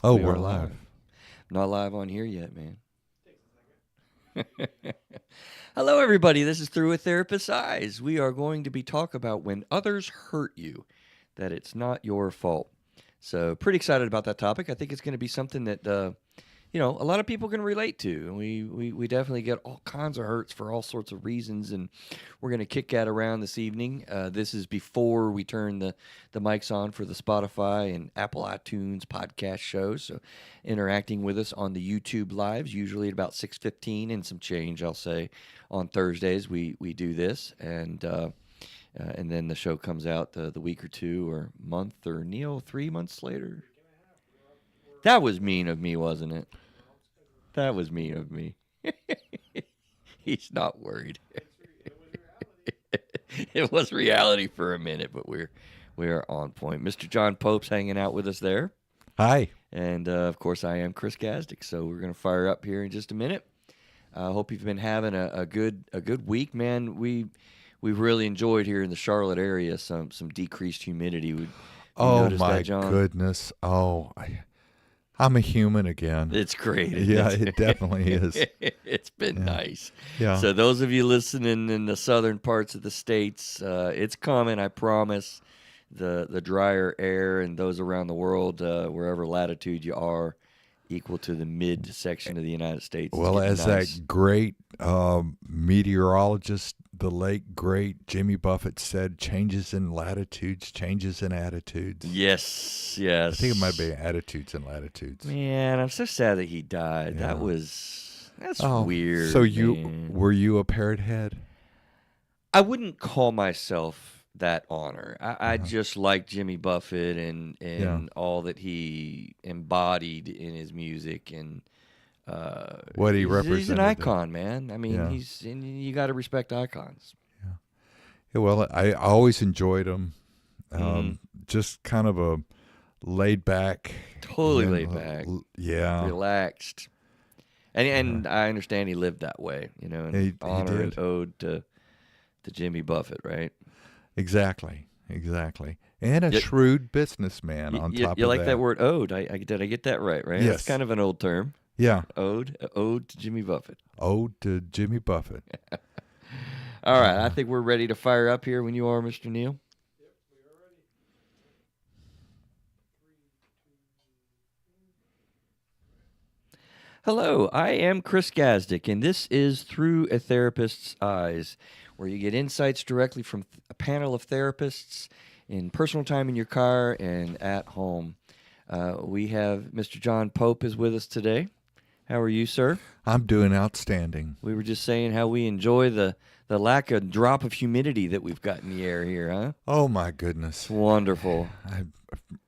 Oh, We we're are live. live. Not live on here yet, man. Hello, everybody. This is Through a Therapist's Eyes. We are going to be talking about when others hurt you, that it's not your fault. So, pretty excited about that topic. I think it's going to be something that a lot of people can relate to. And we definitely get all kinds of hurts for all sorts of reasons. And we're going to kick that around this evening. This is before we turn the mics on for the Spotify and Apple iTunes podcast shows. So interacting with us on the YouTube lives, usually at about 6:15 and some change, I'll say. On Thursdays, we do this. And then the show comes out the week or two or month or Neil 3 months later. That was mean of me, wasn't it? That was mean of me. He's not worried. It was reality for a minute, but we are on point. Mr. John Pope's hanging out with us there, Hi. and of course I am Chris Gazdick. So we're gonna fire up here in just a minute. I hope you've been having a good week, man. We've really enjoyed here in the Charlotte area some decreased humidity. You Oh noticed that, my John? goodness. I'm a human again. It's great, Yeah, isn't it definitely is. it? It's been Yeah. nice. Yeah. So those of you listening in the southern parts of the states, it's coming. I promise. The drier air and those around the world, wherever latitude you are, equal to the mid section of the United States, is Well, getting as nice. that great meteorologist, the late great Jimmy Buffett said, changes in latitudes, changes in attitudes. Yes, I think it might yes. be attitudes and latitudes. Man, I'm so sad that he died. Yeah. That's Oh, weird, so man. were you a parrot head? I wouldn't call myself that honor. I Uh-huh. just like Jimmy Buffett and Yeah. all that he embodied in his music, and What he he's an represented. icon, man. I mean, Yeah. and you got to respect icons. Yeah. Yeah, well, I always enjoyed him. Hmm. Just kind of a laid back, Totally laid back, yeah, relaxed, yeah. and I understand he lived that way, in He honor and did ode to Jimmy Buffett, right? exactly, and a You, shrewd businessman. On top you of like that that, word ode? Did I get that right? Right? That's yes, kind of an old term. yeah, Ode to Jimmy Buffett. ode to Jimmy Buffett. All right, I Uh, think we're ready to fire up here when you are, Mr. Neal. Hello, I am Chris Gazdick, and this is Through a Therapist's Eyes, where you get insights directly from a panel of therapists in personal time in your car and at home. We have Mr. John Pope is with us today. How are you, sir? I'm doing outstanding. We were just saying how we enjoy the lack of drop of humidity that we've got in the air here, huh? Oh my It's goodness, wonderful. I,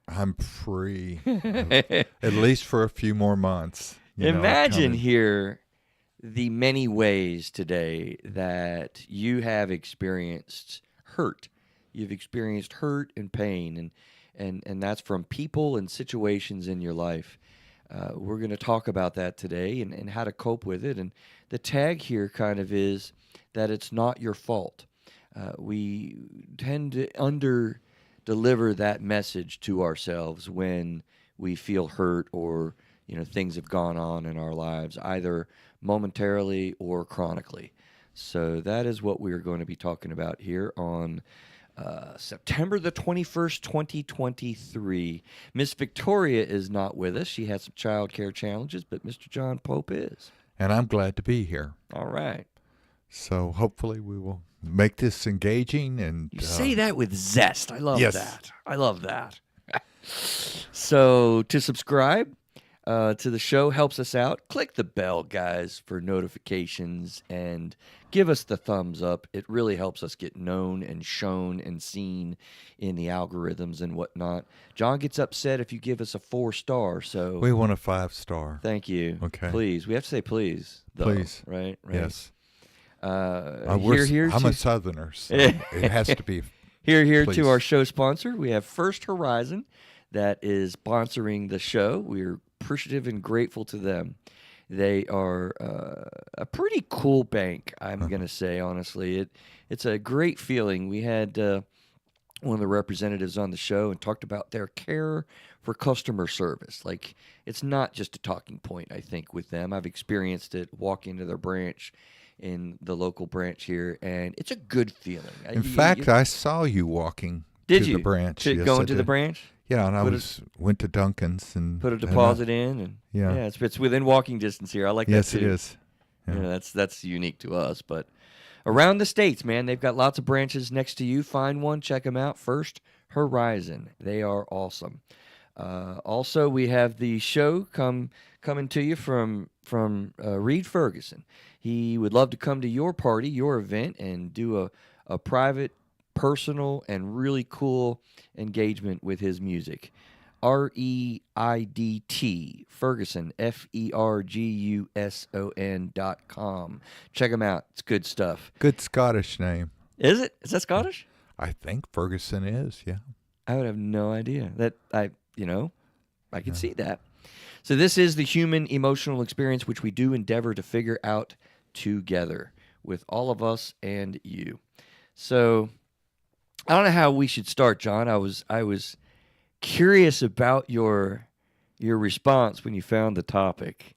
I'm free, at least for a few more months. Imagine Coming. here the many ways today that you have experienced hurt. You've experienced hurt and pain, and that's from people and situations in your life. We're going to talk about that today and how to cope with it. And the tag here kind of is that it's not your fault. We tend to under deliver that message to ourselves when we feel hurt or things have gone on in our lives, either momentarily or chronically. So that is what we are going to be talking about here on September the 21st, 2023. Miss Victoria is not with us. She has some child care challenges, but Mr. John Pope is. And I'm glad to be here. All right. So hopefully we will make this engaging and You say that with zest. I love yes. that. I love that. So to subscribe to the show helps us out. Click the bell, guys, for notifications and give us the thumbs up. It really helps us get known and shown and seen in the algorithms and whatnot. John gets upset if you give us a 4-star. So We want a 5-star. thank you. Okay. Please. We have to say please, though. Please. Right? Right. Yes. Here I'm to a southerner, so it has to be. here Please. to our show sponsor. We have First Horizon that is sponsoring the show. We're appreciative and grateful to them. They are a pretty cool bank, I'm going to say, honestly. It's a great feeling. We had one of the representatives on the show and talked about their care for customer service. Like, it's not just a talking point, I think, with them. I've experienced it walking to their branch in the local branch here, and it's a good feeling. In fact, I saw you walking did to you the branch. to Yes, go I into the did. branch? Yeah, and I Put a- went to Duncan's and Put a and deposit in, and yeah. it's within walking distance here. I like Yes, that it too. is. You Yeah. know, that's unique to us, but around the states, man, they've got lots of branches next to you. Find one, check them out. First Horizon, they are awesome. Also, we have the show coming to you from Reed Ferguson. He would love to come to your party, your event, and do a private, personal, and really cool engagement with his music. REIDT Ferguson FERGUSON.com. Check him out. It's good stuff. Good Scottish name. Is it? Is that Scottish? I think Ferguson is. Yeah. I would have no idea. That I could see that. So this is the human emotional experience which we do endeavor to figure out together with all of us and you. So I don't know how we should start, John. I was curious about your response when you found the topic,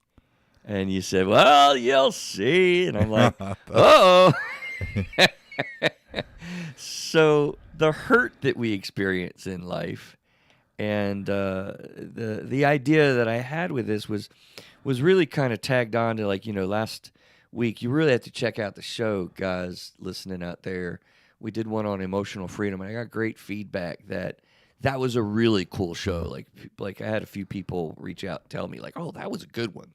and you said, "Well, you'll see," and I'm like, "Uh-oh." So the hurt that we experience in life, and the idea that I had with this was really kind of tagged on to, like, last week. You really have to check out the show, guys, listening out there. We did one on emotional freedom, and I got great feedback that was a really cool show. Like I had a few people reach out and tell me, like, "Oh, that was a good one,"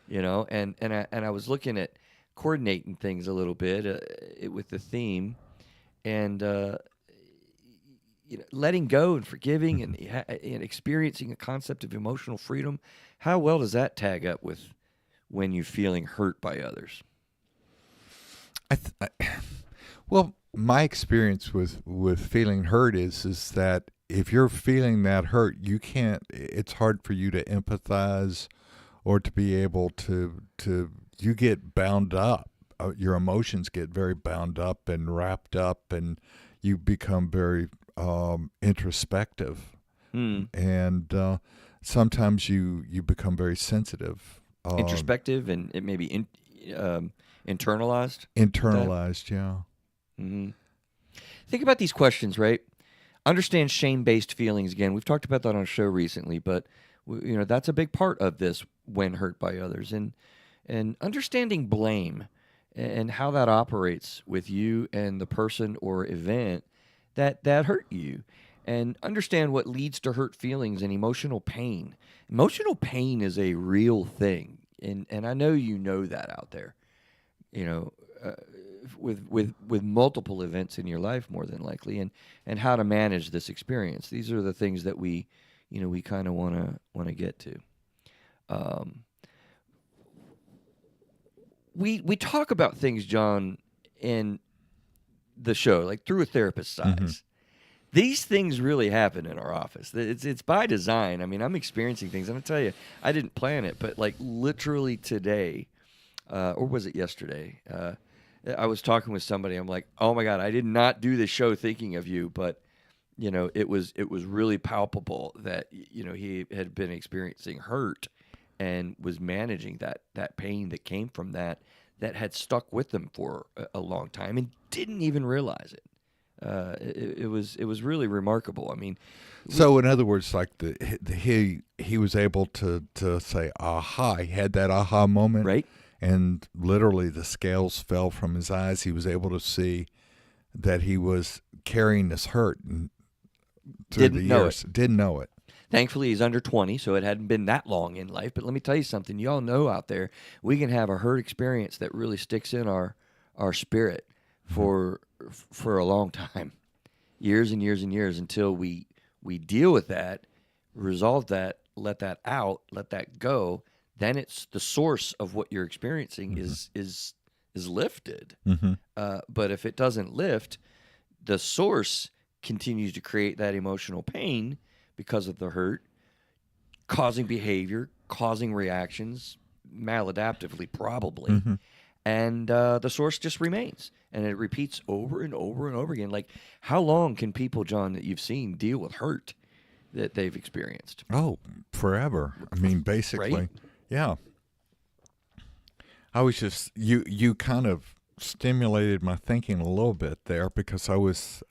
And I was looking at coordinating things a little bit with the theme, and letting go and forgiving and experiencing a concept of emotional freedom. How well does that tag up with when you're feeling hurt by others? Well, my experience with feeling hurt is that if you're feeling that hurt, you can't. It's hard for you to empathize or to be able to. You get bound up. Your emotions get very bound up and wrapped up, and you become very introspective. And sometimes you become very sensitive. Introspective, and it may be internalized. Internalized, yeah. Mm-hmm. Think about these questions, right? Understand shame-based feelings. Again, we've talked about that on a show recently, but that's a big part of this when hurt by others, and understanding blame and how that operates with you and the person or event that hurt you, and understand what leads to hurt feelings and emotional pain. Emotional pain is a real thing, and I know that out there. With multiple events in your life, more than likely, and how to manage this experience. These are the things that we kind of want to get to. We talk about things, John, in the show, like through a therapist's eyes. Mm-hmm. These things really happen in our office. It's by design. I mean, I'm experiencing things. I'm gonna tell you, I didn't plan it, but like literally today, or was it yesterday? I was talking with somebody. I'm like, oh my God, I did not do this show thinking of you, but it was really palpable that he had been experiencing hurt and was managing that pain that came from that had stuck with them for a long time and didn't even realize it. It was really remarkable. I mean, so in other words, like he was able to say aha. He had that aha moment, right? And literally the scales fell from his eyes. He was able to see that he was carrying this hurt through the years. Didn't know it. Thankfully, he's under 20, so it hadn't been that long in life. But let me tell you something. You all know out there, we can have a hurt experience that really sticks in our spirit for a long time, years and years and years, until we deal with that, resolve that, let that out, let that go. Then it's the source of what you're experiencing is lifted. Mm-hmm. But if it doesn't lift, the source continues to create that emotional pain because of the hurt, causing behavior, causing reactions, maladaptively probably. Mm-hmm. and the source just remains, and it repeats over and over and over again. Like, how long can people, John, that you've seen deal with hurt that they've experienced? Oh, forever. I mean, Right? basically, yeah. I was just you kind of stimulated my thinking a little bit there because I was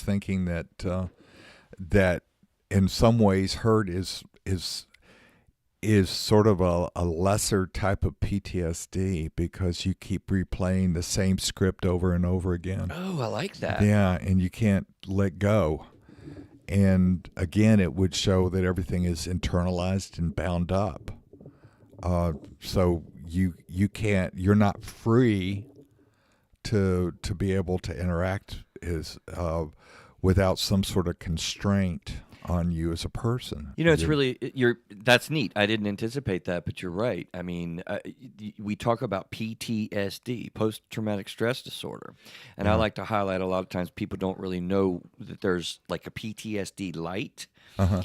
thinking that in some ways hurt is sort of a lesser type of PTSD because you keep replaying the same script over and over again. Oh, I like that. Yeah, and you can't let go. And again, it would show that everything is internalized and bound up. So you're not free to be able to interact without some sort of constraint on you as a person. You know, it's really that's neat. I didn't anticipate that, but you're right. I mean, we talk about PTSD, post traumatic stress disorder, and I like to highlight a lot of times people don't really know that there's like a PTSD light,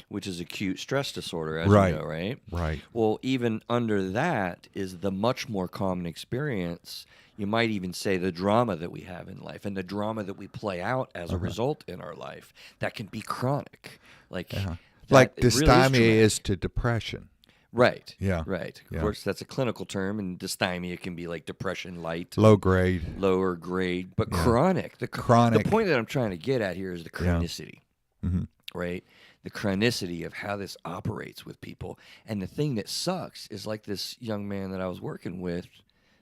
which is acute stress disorder, as Right. you know, right? Right. Well, even under that is the much more common experience. You might even say the drama that we have in life and the drama that we play out as a result in our life that can be chronic. Like, that Like it really is dysthymia traumatic. is to depression. Right. Yeah. Right. Of Yeah. course, that's a clinical term, and dysthymia can be like depression light, Low grade. lower grade, but chronic. Chronic. The point that I'm trying to get at here is the chronicity, Mhm. right? The chronicity of how this operates with people. And the thing that sucks is like this young man that I was working with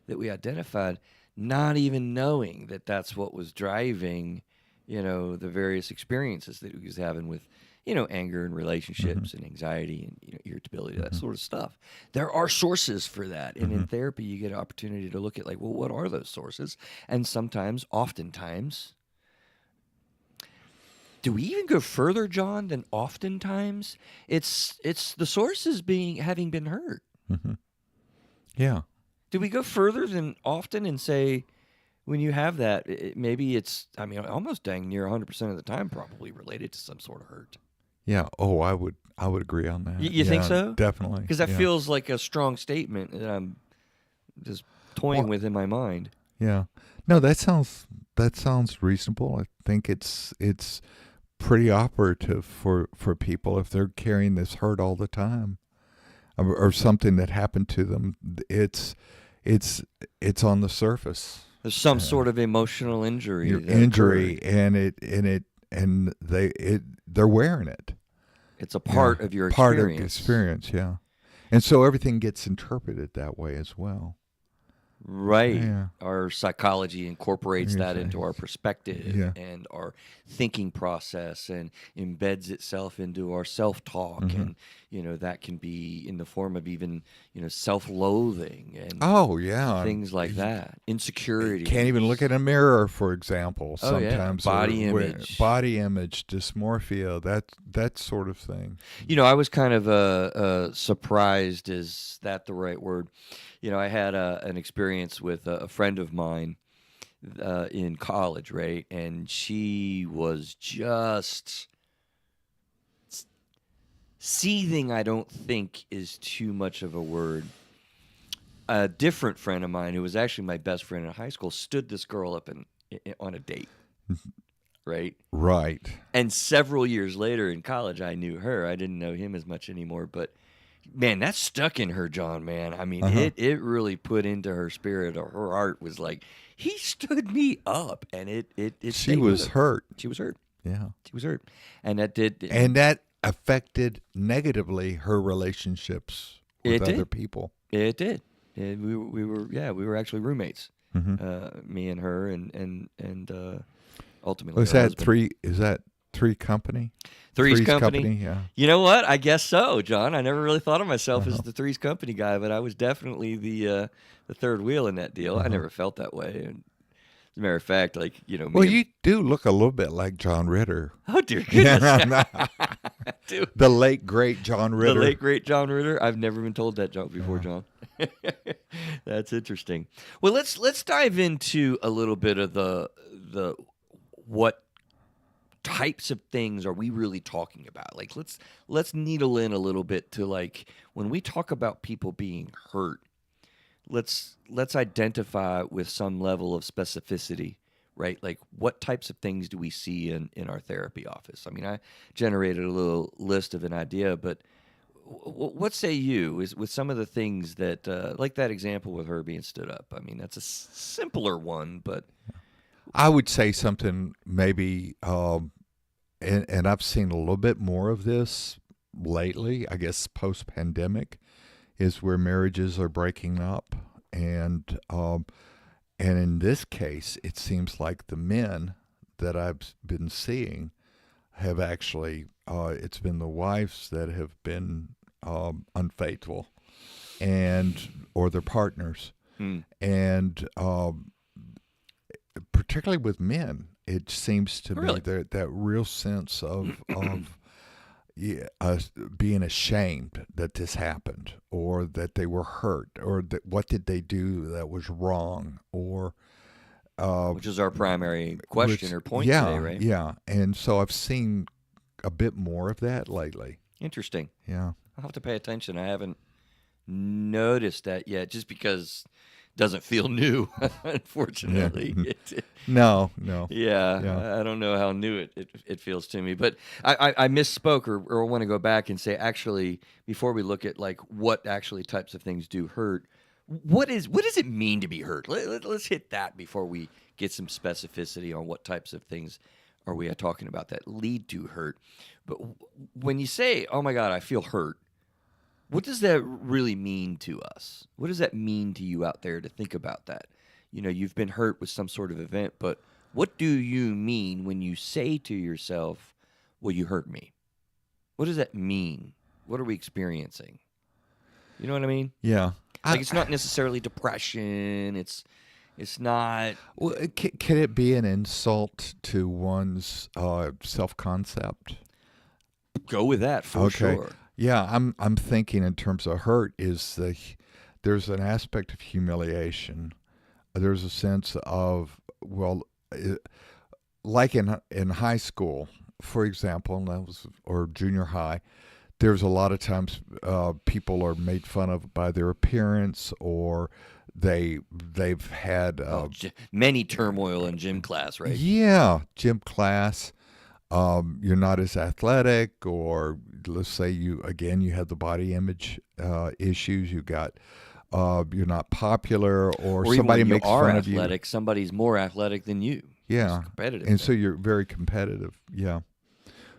that we identified, not even knowing that that's what was driving, the various experiences that he was having with, anger and relationships and anxiety and, irritability, that sort of stuff. There are sources for that. And in therapy, you get an opportunity to look at like, well, what are those sources? And sometimes, oftentimes, do we even go further, John, than oftentimes? It's the sources having been hurt. Yeah. Do we go further than often and say, when you have that, maybe it's, almost dang near 100% of the time probably related to some sort of hurt. Yeah. Oh, I would agree on that. You think Yeah, so? Definitely. Because that Yeah. feels like a strong statement that I'm just toying with in my mind. Yeah. No, that sounds reasonable. I think it's pretty operative for people if they're carrying this hurt all the time, or something that happened to them. It's on the surface. There's some sort of emotional injury. Your that injury, occurred. and they're wearing it. It's a part of your Part experience. of experience, yeah. And so everything gets interpreted that way as well. Right. Yeah. Our psychology incorporates that Yes. into our perspective Yeah. and our thinking process and embeds itself into our self-talk. And, that can be in the form of even, self-loathing and Oh, yeah. things like that. Insecurity. Can't even look in a mirror, for example. Oh, yeah. Sometimes Body or image. body image, dysmorphia, that sort of thing. I was kind of surprised. Is that the right word? I had an experience with a friend of mine in college, right? And she was just seething, I don't think is too much of a word. A different friend of mine, who was actually my best friend in high school, stood this girl up on a date, right? Right. And several years later in college, I knew her. I didn't know him as much anymore, but man, that stuck in her, John, man. I mean, it really put into her spirit, or her heart was like, he stood me up, and it She stayed with was her. hurt. She was hurt. Yeah. She was hurt. And that did. And that affected negatively her relationships with It did. other people. It did. We were actually roommates, me and her, and ultimately Was her that husband. Is that Three Company? Three's Company? Yeah. You know what? I guess so, John. I never really thought of myself as the Three's Company guy, but I was definitely the third wheel in that deal. I never felt that way. And as a matter of fact, like, me Well, and- you do look a little bit like John Ritter. oh dear goodness, Dude, The late great John Ritter. the late great John Ritter. I've never been told that joke before, John. That's interesting. Well, let's dive into a little bit of the what types of things are we really talking about? Like, let's needle in a little bit to, like, when we talk about people being hurt, let's identify with some level of specificity, right? Like what types of things do we see in our therapy office? I mean, I generated a little list of an idea, but what say you is with some of the things that, like that example with her being stood up? I mean, that's a simpler one, but I would say something maybe, and I've seen a little bit more of this lately, I guess post pandemic, is where marriages are breaking up. And in this case, it seems like the men that I've been seeing have actually, it's been the wives that have been unfaithful and or their partners. hmm. And particularly with men, it seems to be Really? that real sense of yeah, being ashamed that this happened, or that they were hurt, or that what did they do that was wrong, or Which is our primary question which or point today, yeah, right? yeah. And so I've seen a bit more of that lately. Interesting. Yeah. I'll have to pay attention. I haven't noticed that yet, just because it doesn't feel new, Yeah. unfortunately. No, no. Yeah, Yeah. I don't know how new it feels to me, but I misspoke, or want to go back and say, actually, before we look at like what actually types of things do hurt, what does it mean to be hurt? Let's hit that before we get some specificity on what types of things are we talking about that lead to hurt. But when you say, "Oh my God, I feel hurt," what does that really mean to us? What does that mean to you out there to think about that? You know, you've been hurt with some sort of event, but what do you mean when you say to yourself, "Well, you hurt me"? What does that mean? What are we experiencing? You know what I mean? Yeah. Like it's not necessarily depression. It's not. Well, can it be an insult to one's self concept? Go with that for Okay. sure. Yeah, I'm thinking in terms of hurt is there's an aspect of humiliation. There's a sense of, well, like in high school, for example, and that was, or junior high. There's a lot of times people are made fun of by their appearance, or they've had Many turmoil in gym class, right? yeah, gym class. You're not as athletic, or let's say you had the body image issues. You got you're not popular, or Or even somebody when you makes are fun of you. athletic, somebody's more athletic than you. It's Yeah, competitive and thing. so you're very competitive. Yeah,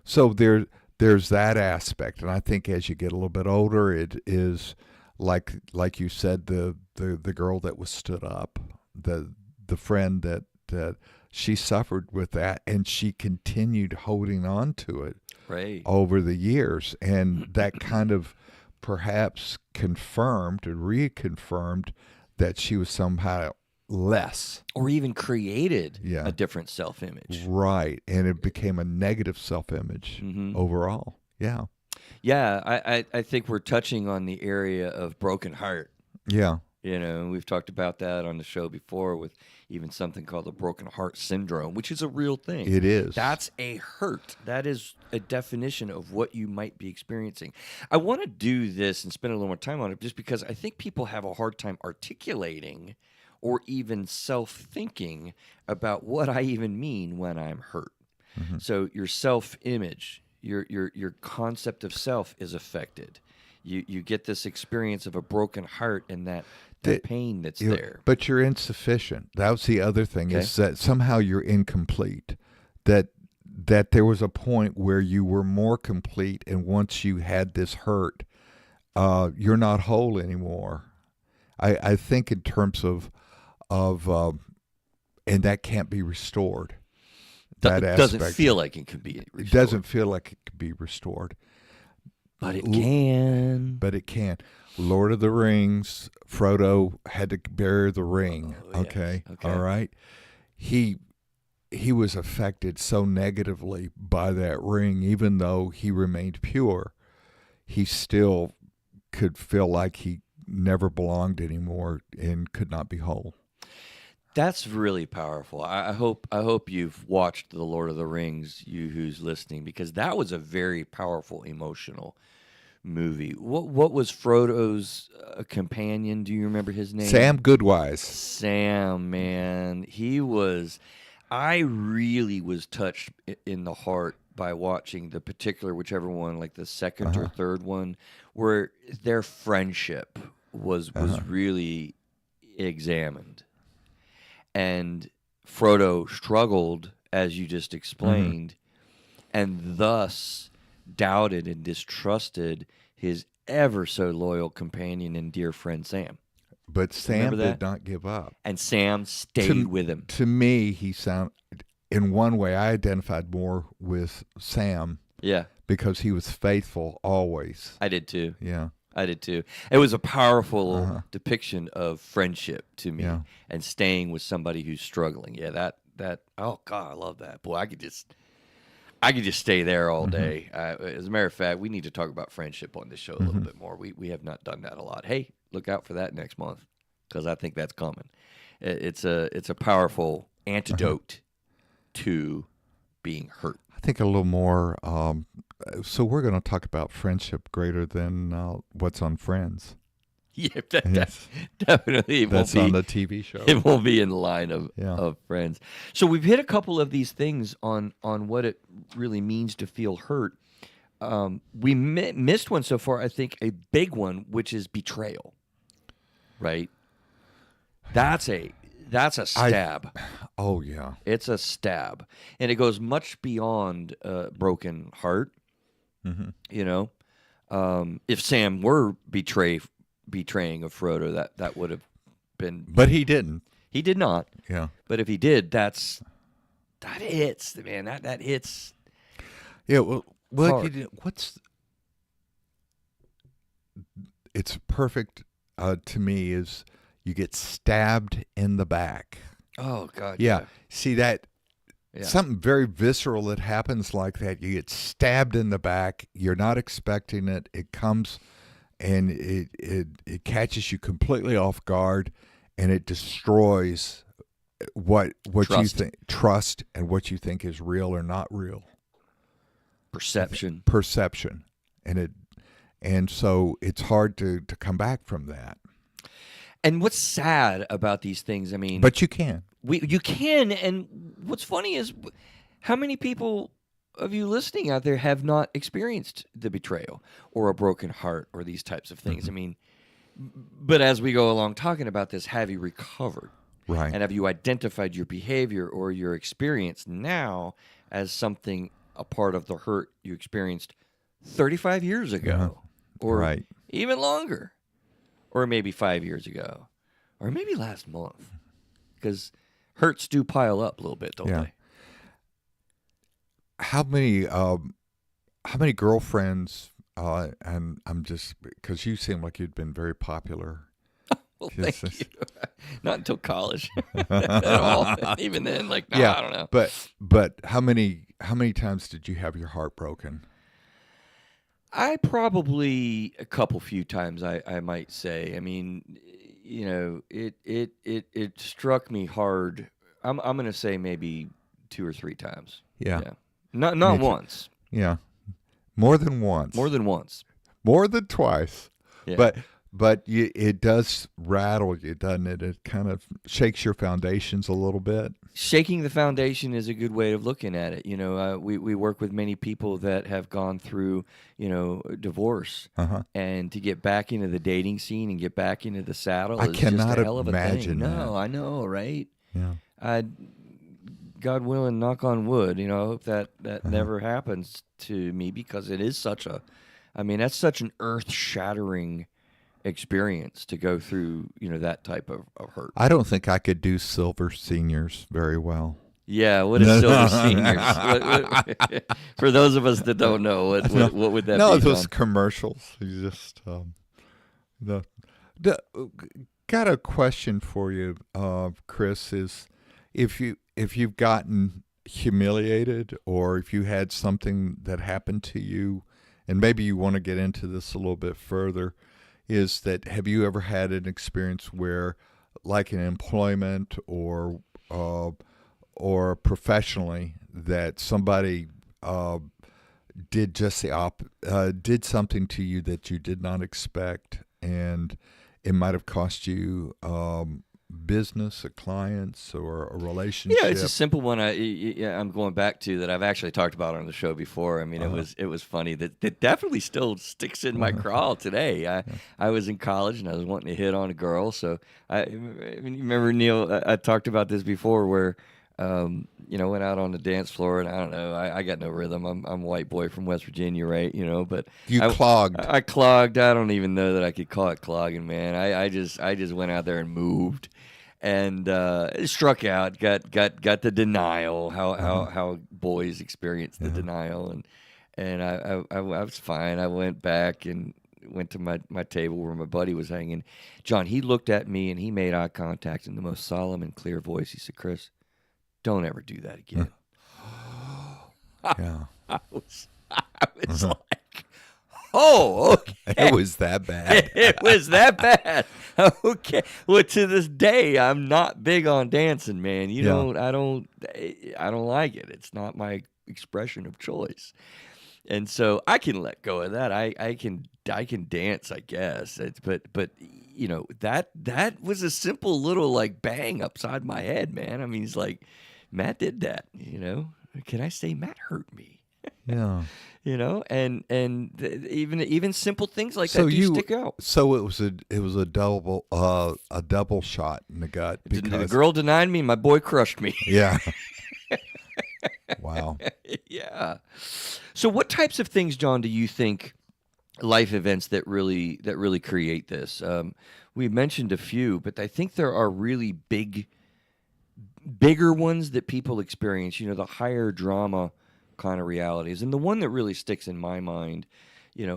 so there's that aspect, and I think as you get a little bit older, it is like you said, the girl that was stood up, the friend that she suffered with that, and she continued holding on to it Right. over the years, and that kind of perhaps confirmed or reconfirmed that she was somehow less. Or even created Yeah. a different self image. Right, and it became a negative self-image Hmm. overall. Yeah. Yeah, I think we're touching on the area of broken heart. Yeah. You know, we've talked about that on the show before with even something called the broken heart syndrome, which is a real thing. It is. That's a hurt. That is a definition of what you might be experiencing. I want to do this and spend a little more time on it just because I think people have a hard time articulating or even self-thinking about what I even mean when I'm hurt. Mm-hmm. So your self-image, your concept of self is affected. You get this experience of a broken heart and that pain that's there. But you're insufficient. That was the other thing, is that somehow you're incomplete. That there was a point where you were more complete, and once you had this hurt, you're not whole anymore. I think in terms of and that can't be restored. That It doesn't aspect. feel like it could be restored. It doesn't feel like it could be restored. But it can. But it can. Lord of the Rings, Frodo had to bear the ring. Oh, yes. Okay. Okay. All right. He was affected so negatively by that ring, even though he remained pure. He still could feel like he never belonged anymore and could not be whole. That's really powerful. I hope you've watched The Lord of the Rings, you who's listening, because that was a very powerful emotional movie. What was Frodo's companion? Do you remember his name? Sam Goodwise. Sam, man, he was. I really was touched in the heart by watching the particular, whichever one, like the second or third one, where their friendship was really examined, and Frodo struggled, as you just explained, and thus doubted and distrusted his ever so loyal companion and dear friend Sam. But Remember Sam that? did not give up. And Sam stayed with him. To me, in one way, I identified more with Sam Yeah, because he was faithful always. I did too. Yeah. I did too. It was a powerful depiction of friendship to me, Yeah. and staying with somebody who's struggling. Yeah, that. Oh God, I love that. Boy, I could just stay there all day. As a matter of fact, we need to talk about friendship on this show a little bit more. We have not done that a lot. Hey, look out for that next month, because I think that's coming. It's a powerful antidote to being hurt. I think a little more. So we're going to talk about friendship greater than what's on Friends. Yeah, Yes. definitely. That's on the TV show. It won't be in line of, Yeah. of Friends. So we've hit a couple of these things on what it really means to feel hurt. We missed one so far, I think, a big one, which is betrayal. Right? That's a stab. Oh, yeah. It's a stab. And it goes much beyond broken heart. You know? If Sam were betraying of Frodo, that would have been. But he didn't. He did not. Yeah. But if he did, that hits, man. That hits. Yeah. Well, Hard. it's perfect to me is you get stabbed in the back. Oh God. Yeah. See that. Yeah. Something very visceral that happens like that. You get stabbed in the back. You're not expecting it. It comes and it catches you completely off guard, and it destroys what you Trust. think, trust, and what you think is real or not real. Perception. And so it's hard to come back from that. And what's sad about these things? I mean, But you can. you can. And what's funny is how many people of you listening out there have not experienced the betrayal or a broken heart or these types of things. I mean, but as we go along talking about this, have you recovered? Right. And have you identified your behavior or your experience now as something, a part of the hurt you experienced 35 years ago? Or Right. even longer? Or maybe 5 years ago? Or maybe last month? Because hurts do pile up a little bit, don't Yeah. they? How many girlfriends? And I'm just because you seem like you'd been very popular. Well, Yes, thank yes. you. Not until college at all. Even then, like, no, I don't know. But how many times did you have your heart broken? I probably a few times, I might say. I mean, you know, it struck me hard. I'm going to say maybe 2 or 3 times. Yeah. Not Me too. once. Yeah. More than once. More than once. More than twice. Yeah. But it does rattle you, doesn't it? It kind of shakes your foundations a little bit. Shaking the foundation is a good way of looking at it. You know, we work with many people that have gone through, you know, divorce, and to get back into the dating scene and get back into the saddle I is cannot just a hell of a imagine thing. No, that. I know, right? Yeah. God willing, knock on wood. You know, I hope that never happens to me, because it is that's such an earth-shattering experience to go through, you know, that type of hurt. I don't think I could do Silver Seniors very well. Yeah, what is Silver Seniors? For those of us that don't know, what would that be? No, those Tom? commercials. You just got a question for you, Chris. Is if you've gotten humiliated, or if you had something that happened to you, and maybe you want to get into this a little bit further, is that have you ever had an experience where, like in employment or professionally, that somebody did just the did something to you that you did not expect, and it might have cost you business, or clients, or a Yeah, it's a relationship. simple one. I'm going back to that I've actually talked about on the show before. I mean, Uh-huh. it was funny that definitely still sticks in my craw today. Yeah. I was in college and I was wanting to hit on a girl. So I mean, you remember Neil? I talked about this before where. Went out on the dance floor, and I don't know. I got no rhythm. I'm a white boy from West Virginia, right? But You I clogged. I clogged. I don't even know that I could call it clogging, man. I just went out there and moved, and struck out. Got the denial. Uh-huh. How boys experience the Yeah. denial, and I was fine. I went back and went to my table where my buddy was hanging. John, he looked at me and he made eye contact in the most solemn and clear voice. He said, "Chris, don't ever do that again." Yeah. I was Uh-huh. like, "Oh, It okay." was that bad. It was that bad. Okay. Well, to this day, I'm not big on dancing, man. Yeah. I don't like it. It's not my expression of choice. And so I can let go of that. I can dance, I guess. But that was a simple little like bang upside my head, man. I mean, he's like, Matt did that. Can I say Matt hurt me? Yeah. Even simple things like So that do stick out. so it was a double shot in the gut The because girl denied me. My boy crushed me. yeah. Wow. Yeah. So, what types of things, John, do you think life events that really create this? We mentioned a few, but I think there are really bigger ones that people experience. The higher drama kind of realities, and the one that really sticks in my mind.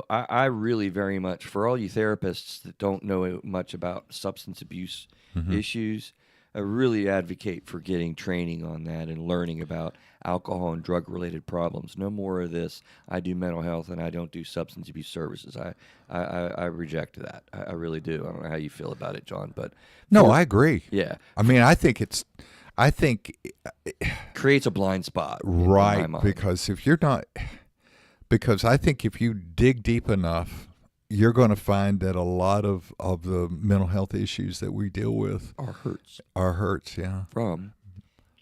I really very much, for all you therapists that don't know much about substance abuse Hmm. issues, I really advocate for getting training on that and learning about alcohol and drug related problems. No more of this. I do mental health and I don't do substance abuse services. I reject that. I really do. I don't know how you feel about it, John, but No, for I agree. yeah, I mean, I think creates a blind spot in my right mind. because I think if you dig deep enough, you're going to find that a lot of the mental health issues that we deal with Our hurts are hurts. Yeah. from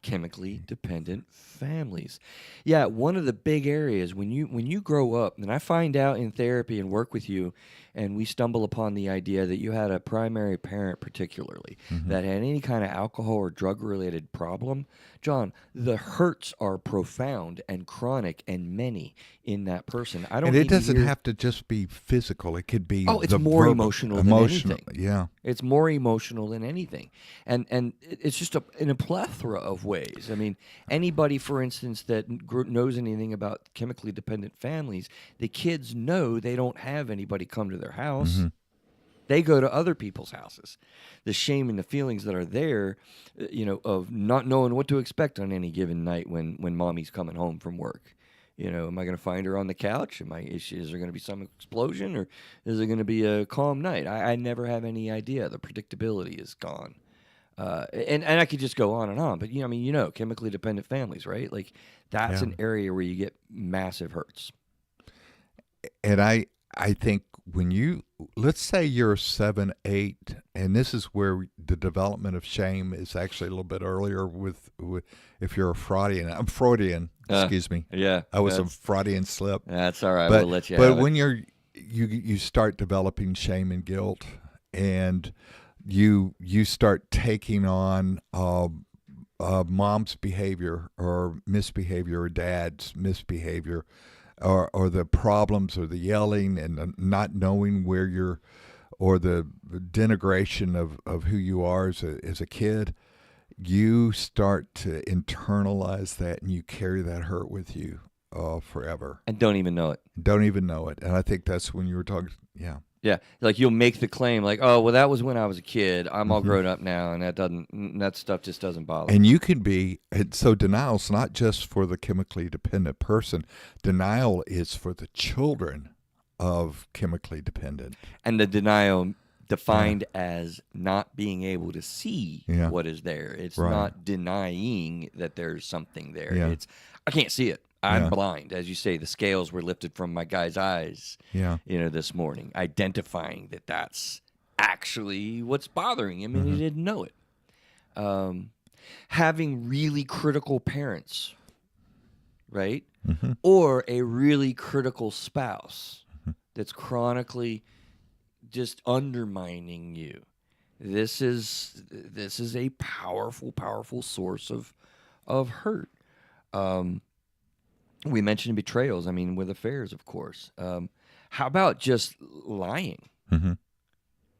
chemically dependent families. Yeah, one of the big areas when you grow up, and I find out in therapy and work with you, and we stumble upon the idea that you had a primary parent, particularly Hmm. that had any kind of alcohol or drug related problem. John, the hurts are profound and chronic and many in that person. I don't And it need to doesn't hear. have to just be physical. It could be Oh, it's the more verbal, emotional than emotional. anything. Yeah. It's more emotional than anything, and it's just in a plethora of ways. I mean, anybody, for instance, that knows anything about chemically dependent families, the kids know they don't have anybody come to their house. Hmm. They go to other people's houses. The shame and the feelings that are there, of not knowing what to expect on any given night when mommy's coming home from work. Am I going to find her on the couch? Is there going to be some explosion, or is it going to be a calm night? I never have any idea. The predictability is gone. And I could just go on and on, but chemically dependent families, right? Like that's Yeah. an area where you get massive hurts. And I think when let's say you're 7, 8, and this is where the development of shame is actually a little bit earlier with if you're a Freudian. I'm Freudian, excuse me. Yeah, I was a Freudian slip. that's all right. But We'll let you but have it. when you start developing shame and guilt, and you start taking on mom's behavior or misbehavior or dad's misbehavior, or the problems or the yelling and the not knowing where you're, or the denigration of who you are as a kid, you start to internalize that and you carry that hurt with you forever. And don't even know it. Don't even know it. And I think that's when you were talking. Yeah. Yeah, like you'll make the claim, like, "Oh, well, that was when I was a kid. I'm all Mhm. grown up now, and that stuff just doesn't bother me." And you can be, and so denial's not just for the chemically dependent person. Denial is for the children of chemically dependent. And the denial defined as not being able to see Yeah. what is there. It's Right. not denying that there's something there. Yeah. It's I can't see it. I'm Yeah. blind. As you say, the scales were lifted from my guy's eyes, Yeah. this morning, identifying that that's actually what's bothering him, and he Mm-hmm. didn't know it. Having really critical parents, right? Mm-hmm. Or a really critical spouse that's chronically just undermining you. This is a powerful source of hurt. We mentioned betrayals. I mean, with affairs, of course. How about just lying? Mm-hmm.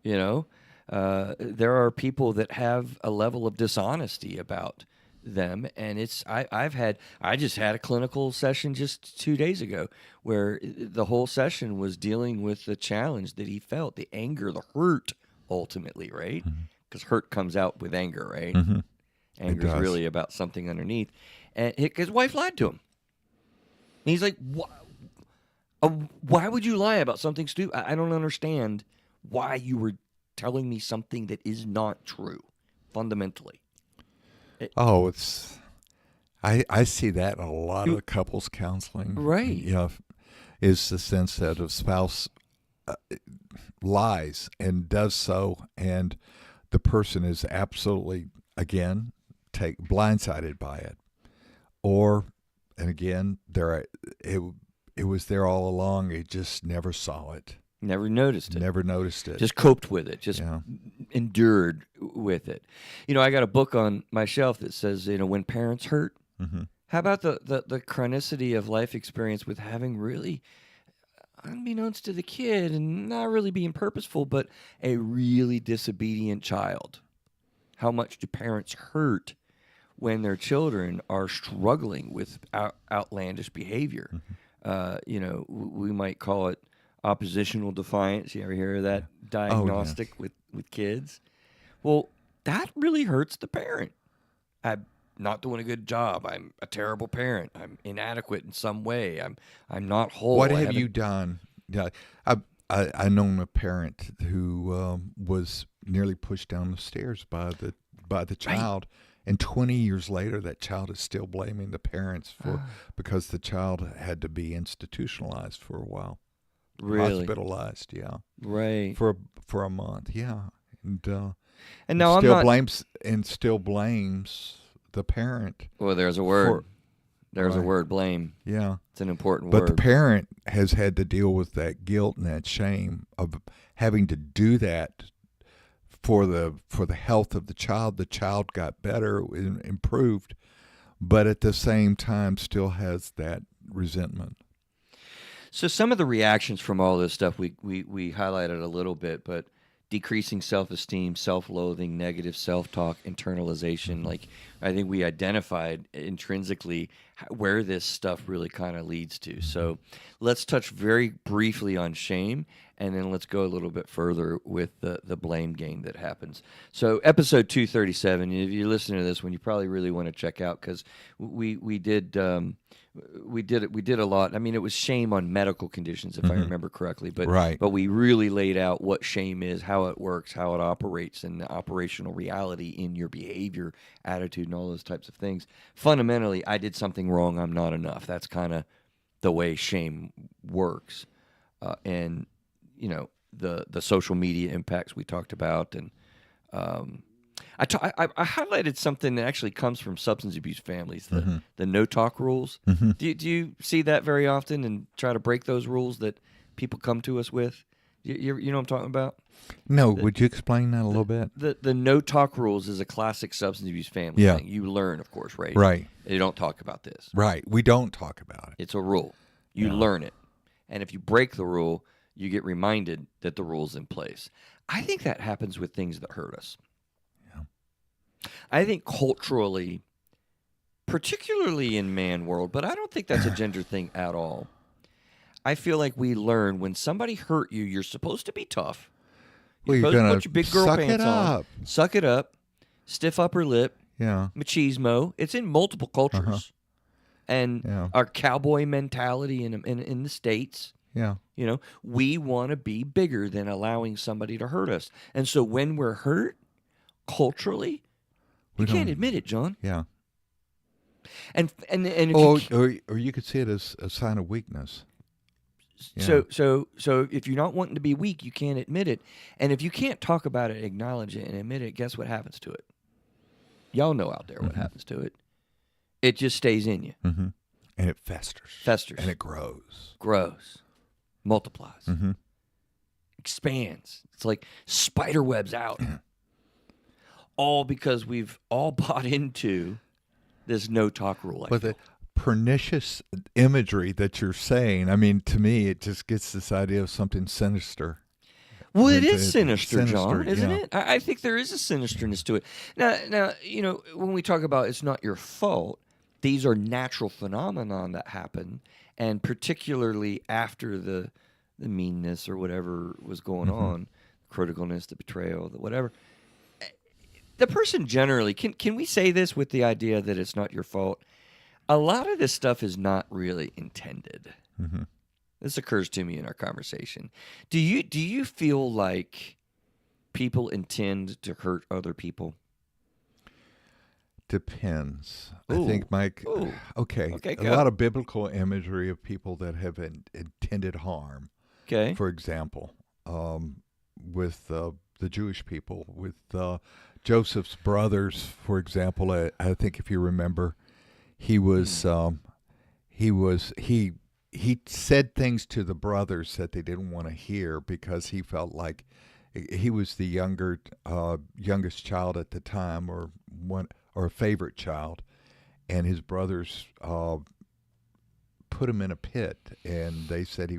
There are people that have a level of dishonesty about them, and I just had a clinical session just 2 days ago where the whole session was dealing with the challenge that he felt, the anger, the hurt, ultimately, right? Because hurt comes out with anger, right? Mm-hmm. It Anger is does. really about something underneath, and his wife lied to him. And he's like, why would you lie about something stupid? I don't understand why you were telling me something that is not true, fundamentally. Oh, I see that in a lot of couples counseling. Right. Is the sense that a spouse lies and does so, and the person is absolutely, again, blindsided by it, or, and again, it was there all along. It just never saw it, Never noticed it. never noticed it. Just coped with it. Just Yeah. endured with it. I got a book on my shelf that says, when parents hurt. Mm-hmm. How about the chronicity of life experience with having really, unbeknownst to the kid and not really being purposeful, but a really disobedient child? How much do parents hurt when their children are struggling with outlandish behavior? We might call it oppositional defiance. You ever hear of that diagnostic with kids? Well, that really hurts the parent. I'm not doing a good job. I'm a terrible parent. I'm inadequate in some way. I'm not whole. What have you done? Yeah, I known a parent who was nearly pushed down the stairs by the child, and 20 years later, that child is still blaming the parents because the child had to be institutionalized for a while, Really? hospitalized, yeah, Right. for a month, yeah, And now still blames the parent. Well, there's a word. There's a Right. word, blame. Yeah. It's an important But word. the parent has had to deal with that guilt and that shame of having to do that for the health of the child. The child got better, improved, but at the same time still has that resentment. So some of the reactions from all this stuff we highlighted a little bit, but decreasing self-esteem, self-loathing, negative self-talk, internalization, like I think we identified intrinsically where this stuff really kind of leads to. So let's touch very briefly on shame, and then let's go a little bit further with the blame game that happens. So episode 237, if you listen to this one, you probably really want to check out because we did a lot. I mean, it was shame on medical conditions, if I remember correctly. But Right. But we really laid out what shame is, how it works, how it operates, and the operational reality in your behavior, attitude, and all those types of things. Fundamentally, I did something wrong. I'm not enough. That's kind of the way shame works, and the social media impacts we talked about, and I highlighted something that actually comes from substance abuse families, the no talk rules. Do you see that very often and try to break those rules that people come to us with? You know what I'm talking about? No, would you explain that a little bit? The no talk rules is a classic substance abuse family Yeah. thing. You learn, of course, right? Right. You don't talk about this. Right. We don't talk about it. It's a rule. You learn it. And if you break the rule, you get reminded that the rule's in place. I think that happens with things that hurt us. I think culturally, particularly in man world, but I don't think that's a gender thing at all. I feel like we learn when somebody hurt you, you're supposed to be tough. Well, You're you're supposed to gonna put your big girl suck it pants on, up. suck it up, stiff upper lip, Yeah. machismo. It's in multiple cultures, and Yeah. our cowboy mentality in the States. Yeah. We want to be bigger than allowing somebody to hurt us, and so when we're hurt, culturally, you can't admit it, John. Yeah. And if you Or, or you could see it as a sign of weakness. Yeah. so if you're not wanting to be weak, you can't admit it. And if you can't talk about it, acknowledge it, and admit it, guess what happens to it? Y'all know out there what Mm-hmm. happens to it. It just stays in you, Mm-hmm. And it festers. festers, And it grows. grows, multiplies, Mm-hmm. expands. It's like spider webs out. All because we've all bought into this no talk rule. But the pernicious imagery that you're saying, I mean, to me, it just gets this idea of something sinister. Well, it It's- is it's sinister, John, isn't yeah. it? I think there is a sinisterness to it. Now, when we talk about it's not your fault, these are natural phenomenon that happen, and particularly after the meanness or whatever was going Mm-hmm. on, criticalness, the betrayal, the whatever. The person generally can we say this with the idea that it's not your fault? A lot of this stuff is not really intended. Mm-hmm. This occurs to me in our conversation. Do you feel like people intend to hurt other people? Depends. I Ooh. think, Mike. Ooh. Okay. Okay, A go. lot of biblical imagery of people that have intended harm. Okay. For example, with the Jewish people, with Joseph's brothers, for example. I think if you remember, he was he said things to the brothers that they didn't want to hear because he felt like he was the youngest child at the time, or a favorite child, and his brothers put him in a pit, and they said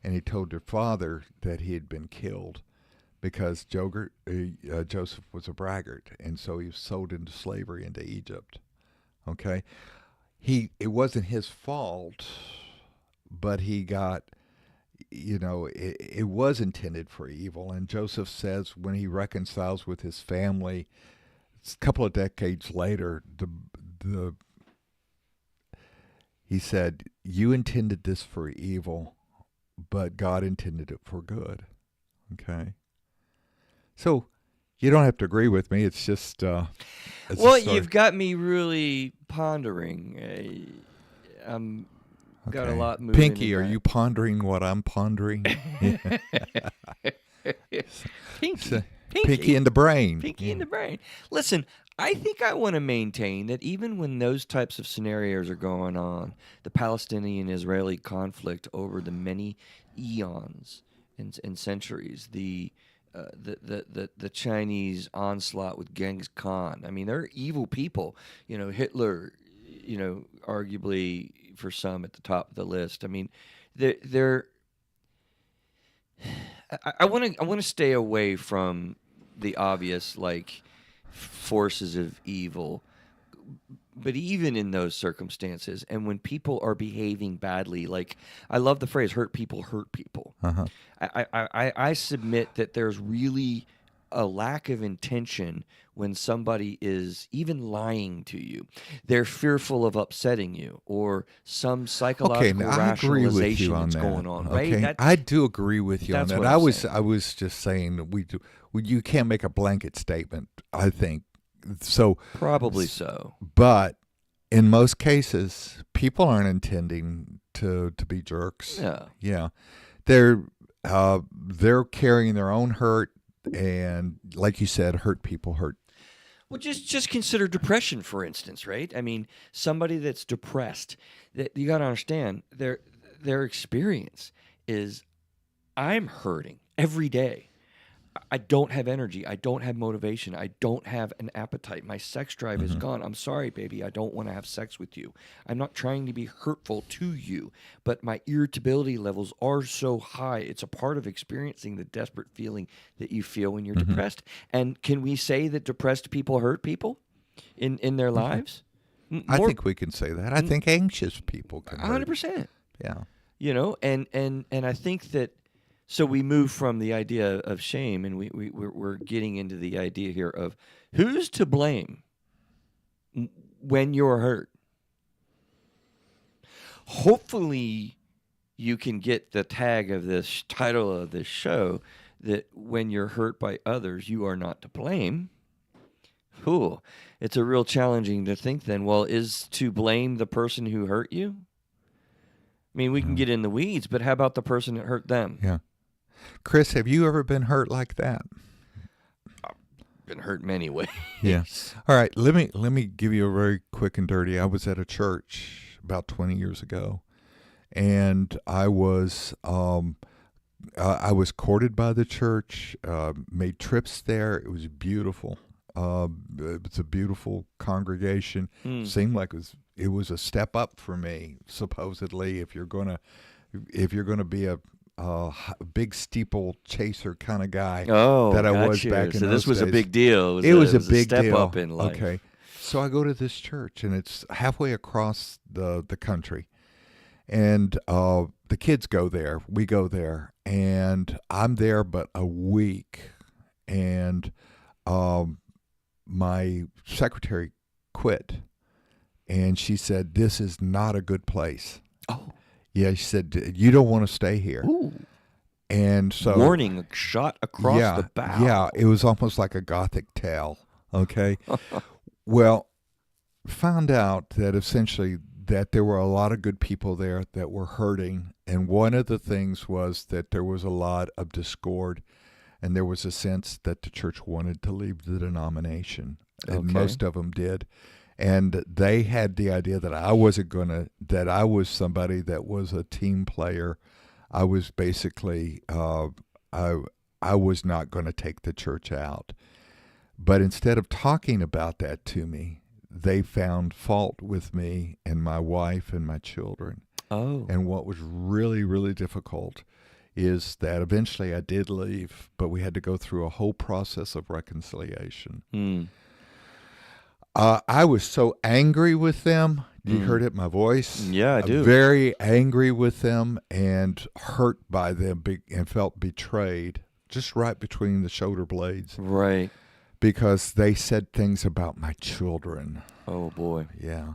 and he told their father that he had been killed because Joseph was a braggart, and so he was sold into slavery into Egypt. Okay, it wasn't his fault, but he got, it was intended for evil. And Joseph says when he reconciles with his family, a couple of decades later, he said, "You intended this for evil, but God intended it for good." Okay, so you don't have to agree with me. It's just it's Well, a story. you've got me really pondering. Got a Okay. lot moving. Pinky, in are that. you pondering what I'm pondering? Pinky, Pinky in the brain. Pinky in the brain. Listen, I think I want to maintain that even when those types of scenarios are going on, the Palestinian-Israeli conflict over the many eons and centuries, the Chinese onslaught with Genghis Khan. I mean, they're evil people. Hitler, arguably for some at the top of the list. I mean, they're I want to stay away from the obvious like forces of evil, but even in those circumstances, and when people are behaving badly, like I love the phrase "hurt people hurt people." Uh-huh. I submit that there's really a lack of intention when somebody is even lying to you. They're fearful of upsetting you, or some Okay, psychological now I agree with rationalization you on that's that. going on, Okay, right? I do agree with you on that's that. what I'm saying. I was just saying that you can't make a blanket statement. I think so, Probably so. but in most cases, people aren't intending to be jerks. Yeah. Yeah, they're carrying their own hurt, and like you said, hurt people hurt. Well, just consider depression, for instance, right? I mean, somebody that's depressed, that you got to understand their experience is, I'm hurting every day. I don't have energy. I don't have motivation. I don't have an appetite. My sex drive is gone. I'm sorry, baby. I don't want to have sex with you. I'm not trying to be hurtful to you, but my irritability levels are so high. It's a part of experiencing the desperate feeling that you feel when you're depressed. And can we say that depressed people hurt people in their lives? I think we can say that. I think anxious people can hurt. 100%. Yeah. And I think that. So we move from the idea of shame, and we're getting into the idea here of who's to blame when you're hurt. Hopefully, you can get the tag of this title of this show that when you're hurt by others, you are not to blame. Cool. It's a real challenging to think then. Well, is to blame the person who hurt you? I mean, we can Uh, get in the weeds, but how about the person that hurt them? yeah. Chris, have you ever been hurt like that? Been hurt many ways. Yeah. All right. Let me give you a very quick and dirty. I was at a church about 20 years ago, and I was courted by the church. Made trips there. It was beautiful. It's a beautiful congregation. Mm. Seemed like it was a step up for me. Supposedly, if you're gonna be a big steeple chaser kind of guy Oh, that I was got you. back in So those this was a days. big deal. It was a a big step deal. up in life. Okay. So I go to this church, and it's halfway across the country. And the kids go there. We go there. And I'm there but a week. And my secretary quit. And she said, "This is not a good place." Oh, Yeah, she said, "You don't want to stay here." ooh. And so, Warning, a shot across yeah, the bow. yeah, it was almost like a Gothic tale. Okay. Well, found out that essentially that there were a lot of good people there that were hurting, and one of the things was that there was a lot of discord, and there was a sense that the church wanted to leave the denomination, and Okay. most of them did. And they had the idea that that I was somebody that was a team player. I was basically, I was not going to take the church out. But instead of talking about that to me, they found fault with me and my wife and my children. Oh. And what was really, really difficult is that eventually I did leave, but we had to go through a whole process of reconciliation. Hmm. I was so angry with them. You Mm. heard it in my voice. Yeah, I do. Very angry with them and hurt by them and felt betrayed just right between the shoulder blades Right. because they said things about my children. Oh, boy. Yeah.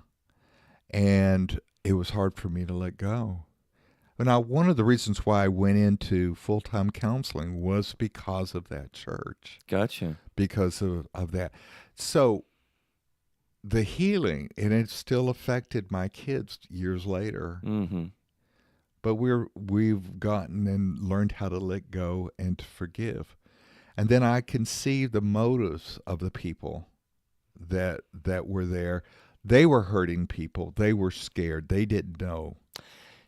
And it was hard for me to let go. Now, one of the reasons why I went into full-time counseling was because of that church, Gotcha. because of that. So the healing, and it still affected my kids years later, Mm-hmm. but we've gotten and learned how to let go and to forgive. And then I can see the motives of the people that were there. They were hurting people. They were scared. They didn't know.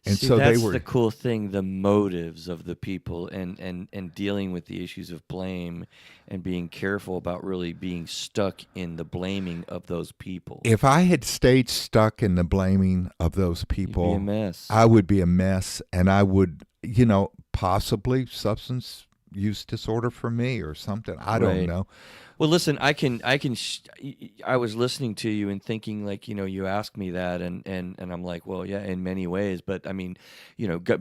And See, so that's they were the cool thing, the motives of the people and dealing with the issues of blame and being careful about really being stuck in the blaming of those people. If I had stayed stuck in the blaming of those You'd be a people, mess. I would be a mess, and I would, possibly substance use disorder for me or something. I don't Right. know. Well, listen, I was listening to you and thinking, like, you asked me that, and I'm like, well, yeah, in many ways, but I mean,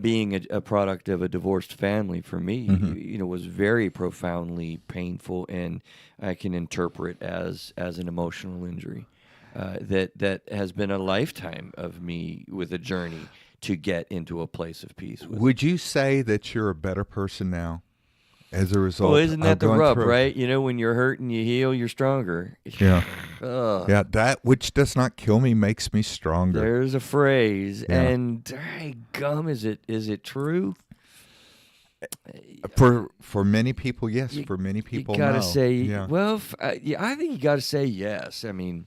being a product of a divorced family for me, Mhm. was very profoundly painful, and I can interpret as an emotional injury that has been a lifetime of me with a journey to get into a place of peace with. Would you say that you're a better person now as a result Well, isn't of that the going rub, through? right? When you're hurt and you heal, you're stronger. Yeah. Ugh. Yeah, that which does not kill me makes me stronger. There's a phrase, Yeah. and hey, gum, is it true? For many people, yes. You- For many people, you gotta no. say, Yeah. well, yeah, I think you gotta say yes. I mean,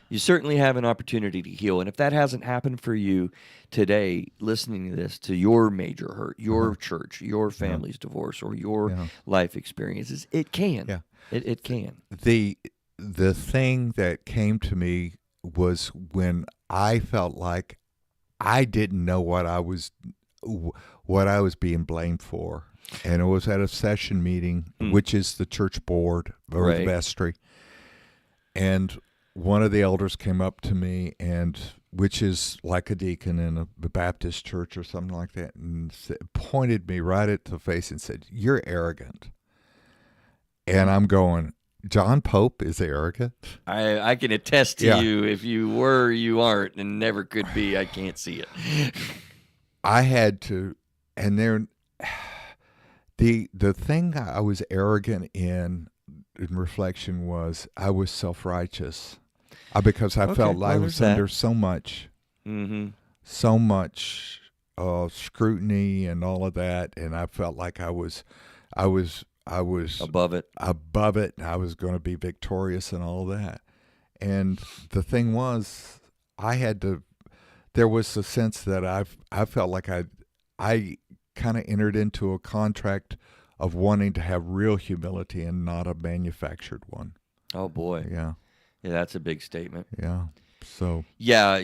you certainly have an opportunity to heal, and if that hasn't happened for you today, listening to this, to your major hurt, your church, your family's divorce, or your Yeah. life experiences, it can. Yeah. It can. The thing that came to me was when I felt like I didn't know what I was being blamed for, and it was at a session meeting, which is the church board or the Right. vestry, and one of the elders came up to me, and which is like a deacon in a Baptist church or something like that, and pointed me right at the face and said, "You're arrogant." And I'm going, John Pope is arrogant? I can attest to Yeah. you. If you were, you aren't, and never could be. I can't see it. I had to, and there, the thing I was arrogant in in reflection was I was self-righteous because I Okay, felt like I well, there's was that. under Mm-hmm. so much scrutiny and all of that, and I felt like I was Above it. above it. And I was going to be victorious and all that. And the thing was, I had to. There was a sense that I felt like I kind of entered into a contract of wanting to have real humility and not a manufactured one. Oh boy. Yeah, Yeah, that's a big statement. yeah. So Yeah,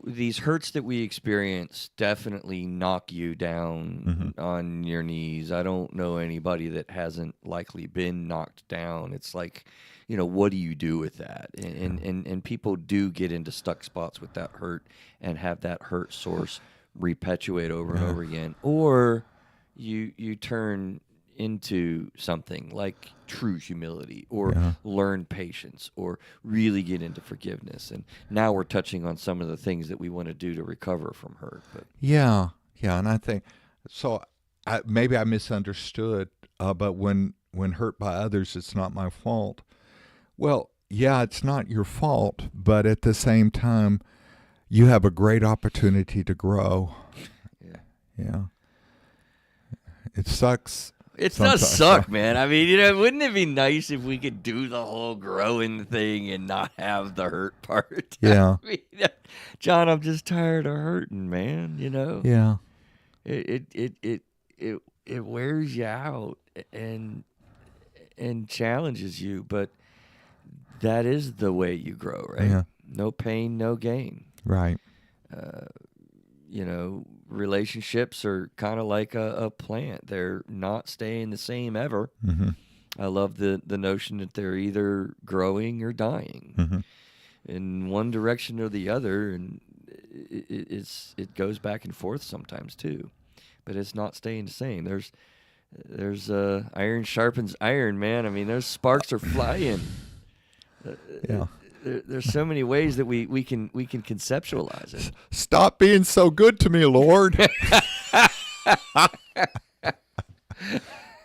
these hurts that we experience definitely knock you down mhm. on your knees. I don't know anybody that hasn't likely been knocked down. It's like, what do you do with that? And people do get into stuck spots with that hurt and have that hurt source reperpetuate over and Yeah, over again. Or you turn into something like true humility or yeah, learn patience or really get into forgiveness. And now we're touching on some of the things that we want to do to recover from hurt. But yeah, yeah. And I think so. Maybe I misunderstood, but when hurt by others, it's not my fault. Well, yeah, it's not your fault, but at the same time, you have a great opportunity to grow. yeah. Yeah, it sucks It does sometimes. suck, man. I mean, wouldn't it be nice if we could do the whole growing thing and not have the hurt part? Yeah, I mean, John, I'm just tired of hurting, man. yeah, It wears you out and challenges you, but that is the way you grow, right? yeah. No pain, no gain. Right. Relationships are kind of like a plant. They're not staying the same ever. Mm-hmm. I love the notion that they're either growing or dying Mm-hmm. in one direction or the other, and it goes back and forth sometimes too, but it's not staying the same. There's iron sharpens iron, man. I mean, those sparks are flying. Yeah. There's so many ways that we can conceptualize it. Stop being so good to me, Lord.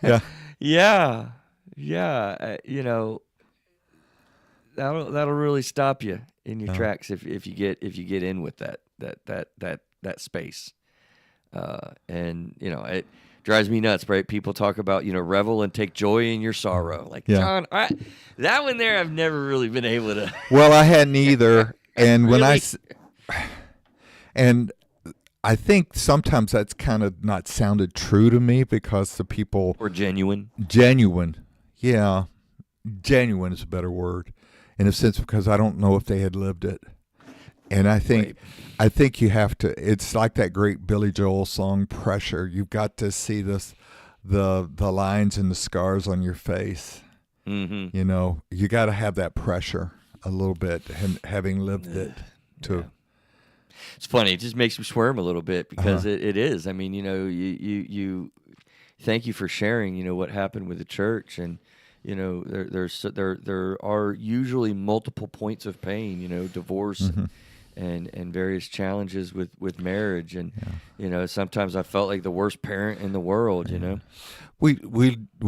Yeah. Yeah, yeah. That'll really stop you in your Yeah. tracks if you get in with that space. And it drives me nuts, right? People talk about revel and take joy in your sorrow. Like Yeah. John, that one there, I've never really been able to. Well, I hadn't either. And when Really? and I think sometimes that's kind of not sounded true to me because the people Or genuine. genuine. Yeah. Genuine is a better word in a sense because I don't know if they had lived it. And Right. I think you have to. It's like that great Billy Joel song, "Pressure." You've got to see the lines and the scars on your face. Mm-hmm. You got to have that pressure a little bit, and having lived it. To Yeah. It's funny. It just makes me squirm a little bit because Uh-huh. it is. I mean, you thank you for sharing. What happened with the church, and there are usually multiple points of pain. Divorce. Mhm. And various challenges with marriage, and Yeah. sometimes I felt like the worst parent in the world. We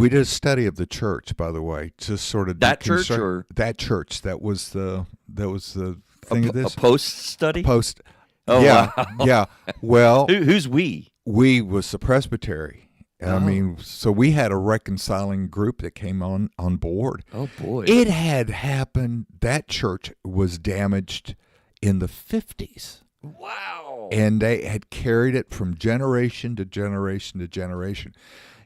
did a study of the church, by the way, just sort of That church deconstruct- or that church. That was the a, thing of a this post study. post. Oh Yeah, wow. yeah. Well, Who's we? we was the Presbytery. I Oh. mean, so we had a reconciling group that came on board. Oh boy. It had happened. That church was damaged in the 50s. Wow. And they had carried it from generation to generation to generation.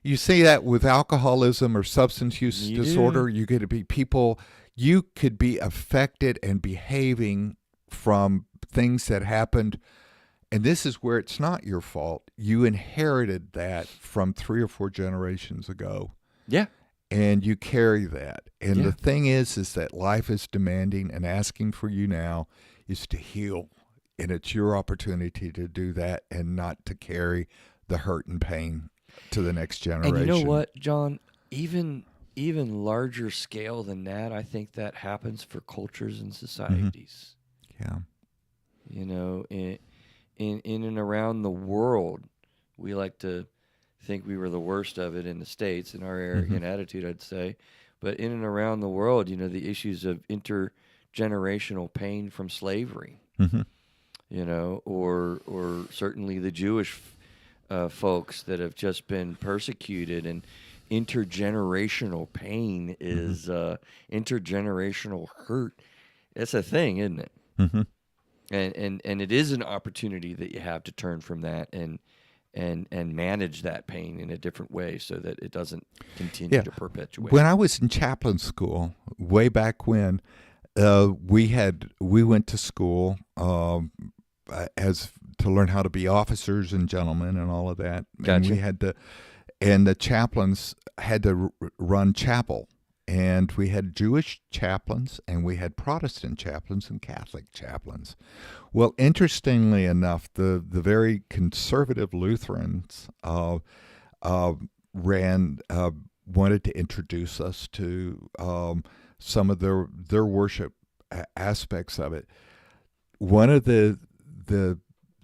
You see that with alcoholism or substance use You disorder. do. You get to be people, you could be affected and behaving from things that happened. And this is where it's not your fault. You inherited that from 3 or 4 generations ago. Yeah. And you carry that. And Yeah. the thing is that life is demanding, and asking for you now is to heal. And it's your opportunity to do that and not to carry the hurt and pain to the next generation. And you know what, John? Even larger scale than that, I think that happens for cultures and societies. Yeah. In and around the world, we like to think we were the worst of it in the States in our arrogant attitude, I'd say. but in and around the world, the issues of intergenerational pain from slavery, Hmm. or certainly the Jewish folks that have just been persecuted, and intergenerational pain Hmm. is intergenerational hurt. It's a thing, isn't it? Hmm. And it is an opportunity that you have to turn from that and manage that pain in a different way so that it doesn't continue Yeah. to perpetuate. When I was in chaplain school, way back when, we went to school as to learn how to be officers and gentlemen and all of that, and we Gotcha. had to, and the chaplains had to run chapel, and we had Jewish chaplains and we had Protestant chaplains and Catholic chaplains. Well, interestingly enough, the very conservative Lutherans uh, ran wanted to introduce us to some of their worship aspects of it. One of the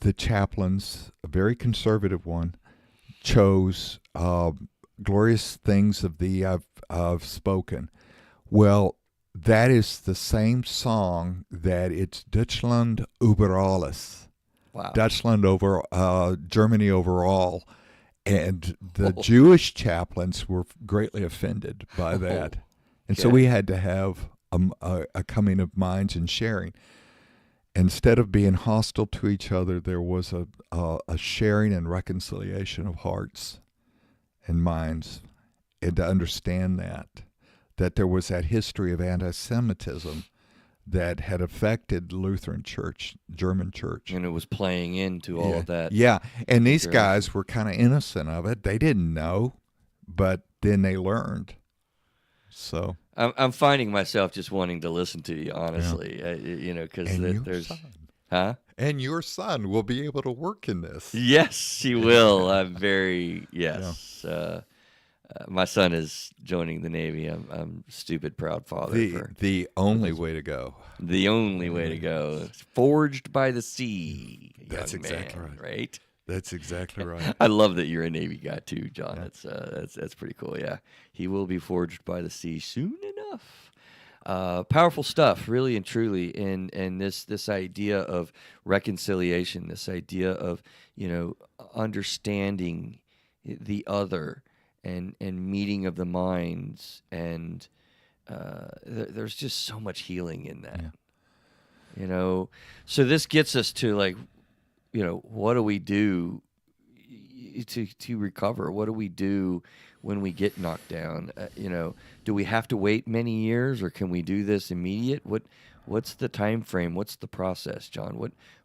the chaplains, a very conservative one, chose glorious things of thee I've spoken. Well, that is the same song that it's Deutschland über alles, Wow. Dutchland over Germany overall, and the Jewish chaplains were greatly offended by Oh, that, and so okay. we had to have a coming of minds and sharing. Instead of being hostile to each other, there was a sharing and reconciliation of hearts and minds, and to understand that there was that history of anti-Semitism that had affected Lutheran Church, German Church. And it was playing into all Yeah, of that yeah, and these integration. guys were kind of innocent of it. They didn't know, but then they learned. So I'm finding myself just wanting to listen to you, yeah, honestly. Because and your there's, son, huh? and your son will be able to work in this. Yes, she will. I'm very Yeah, yes. My son is joining the Navy. I'm stupid proud father the for only this. way to go. The only way to go. Forged by the sea, That's young exactly man. right. Right. That's exactly right. I love that you're a Navy guy too, John. Yeah. That's pretty cool. Yeah, he will be forged by the sea soon enough. Powerful stuff, really and truly, and this idea of reconciliation, this idea of understanding the other, and meeting of the minds, and there's just so much healing in that. Yeah. So this gets us to, like, what do we do to recover? What do we do when we get knocked down? Do we have to wait many years, or can we do this immediate? What's the time frame? What's the process, John?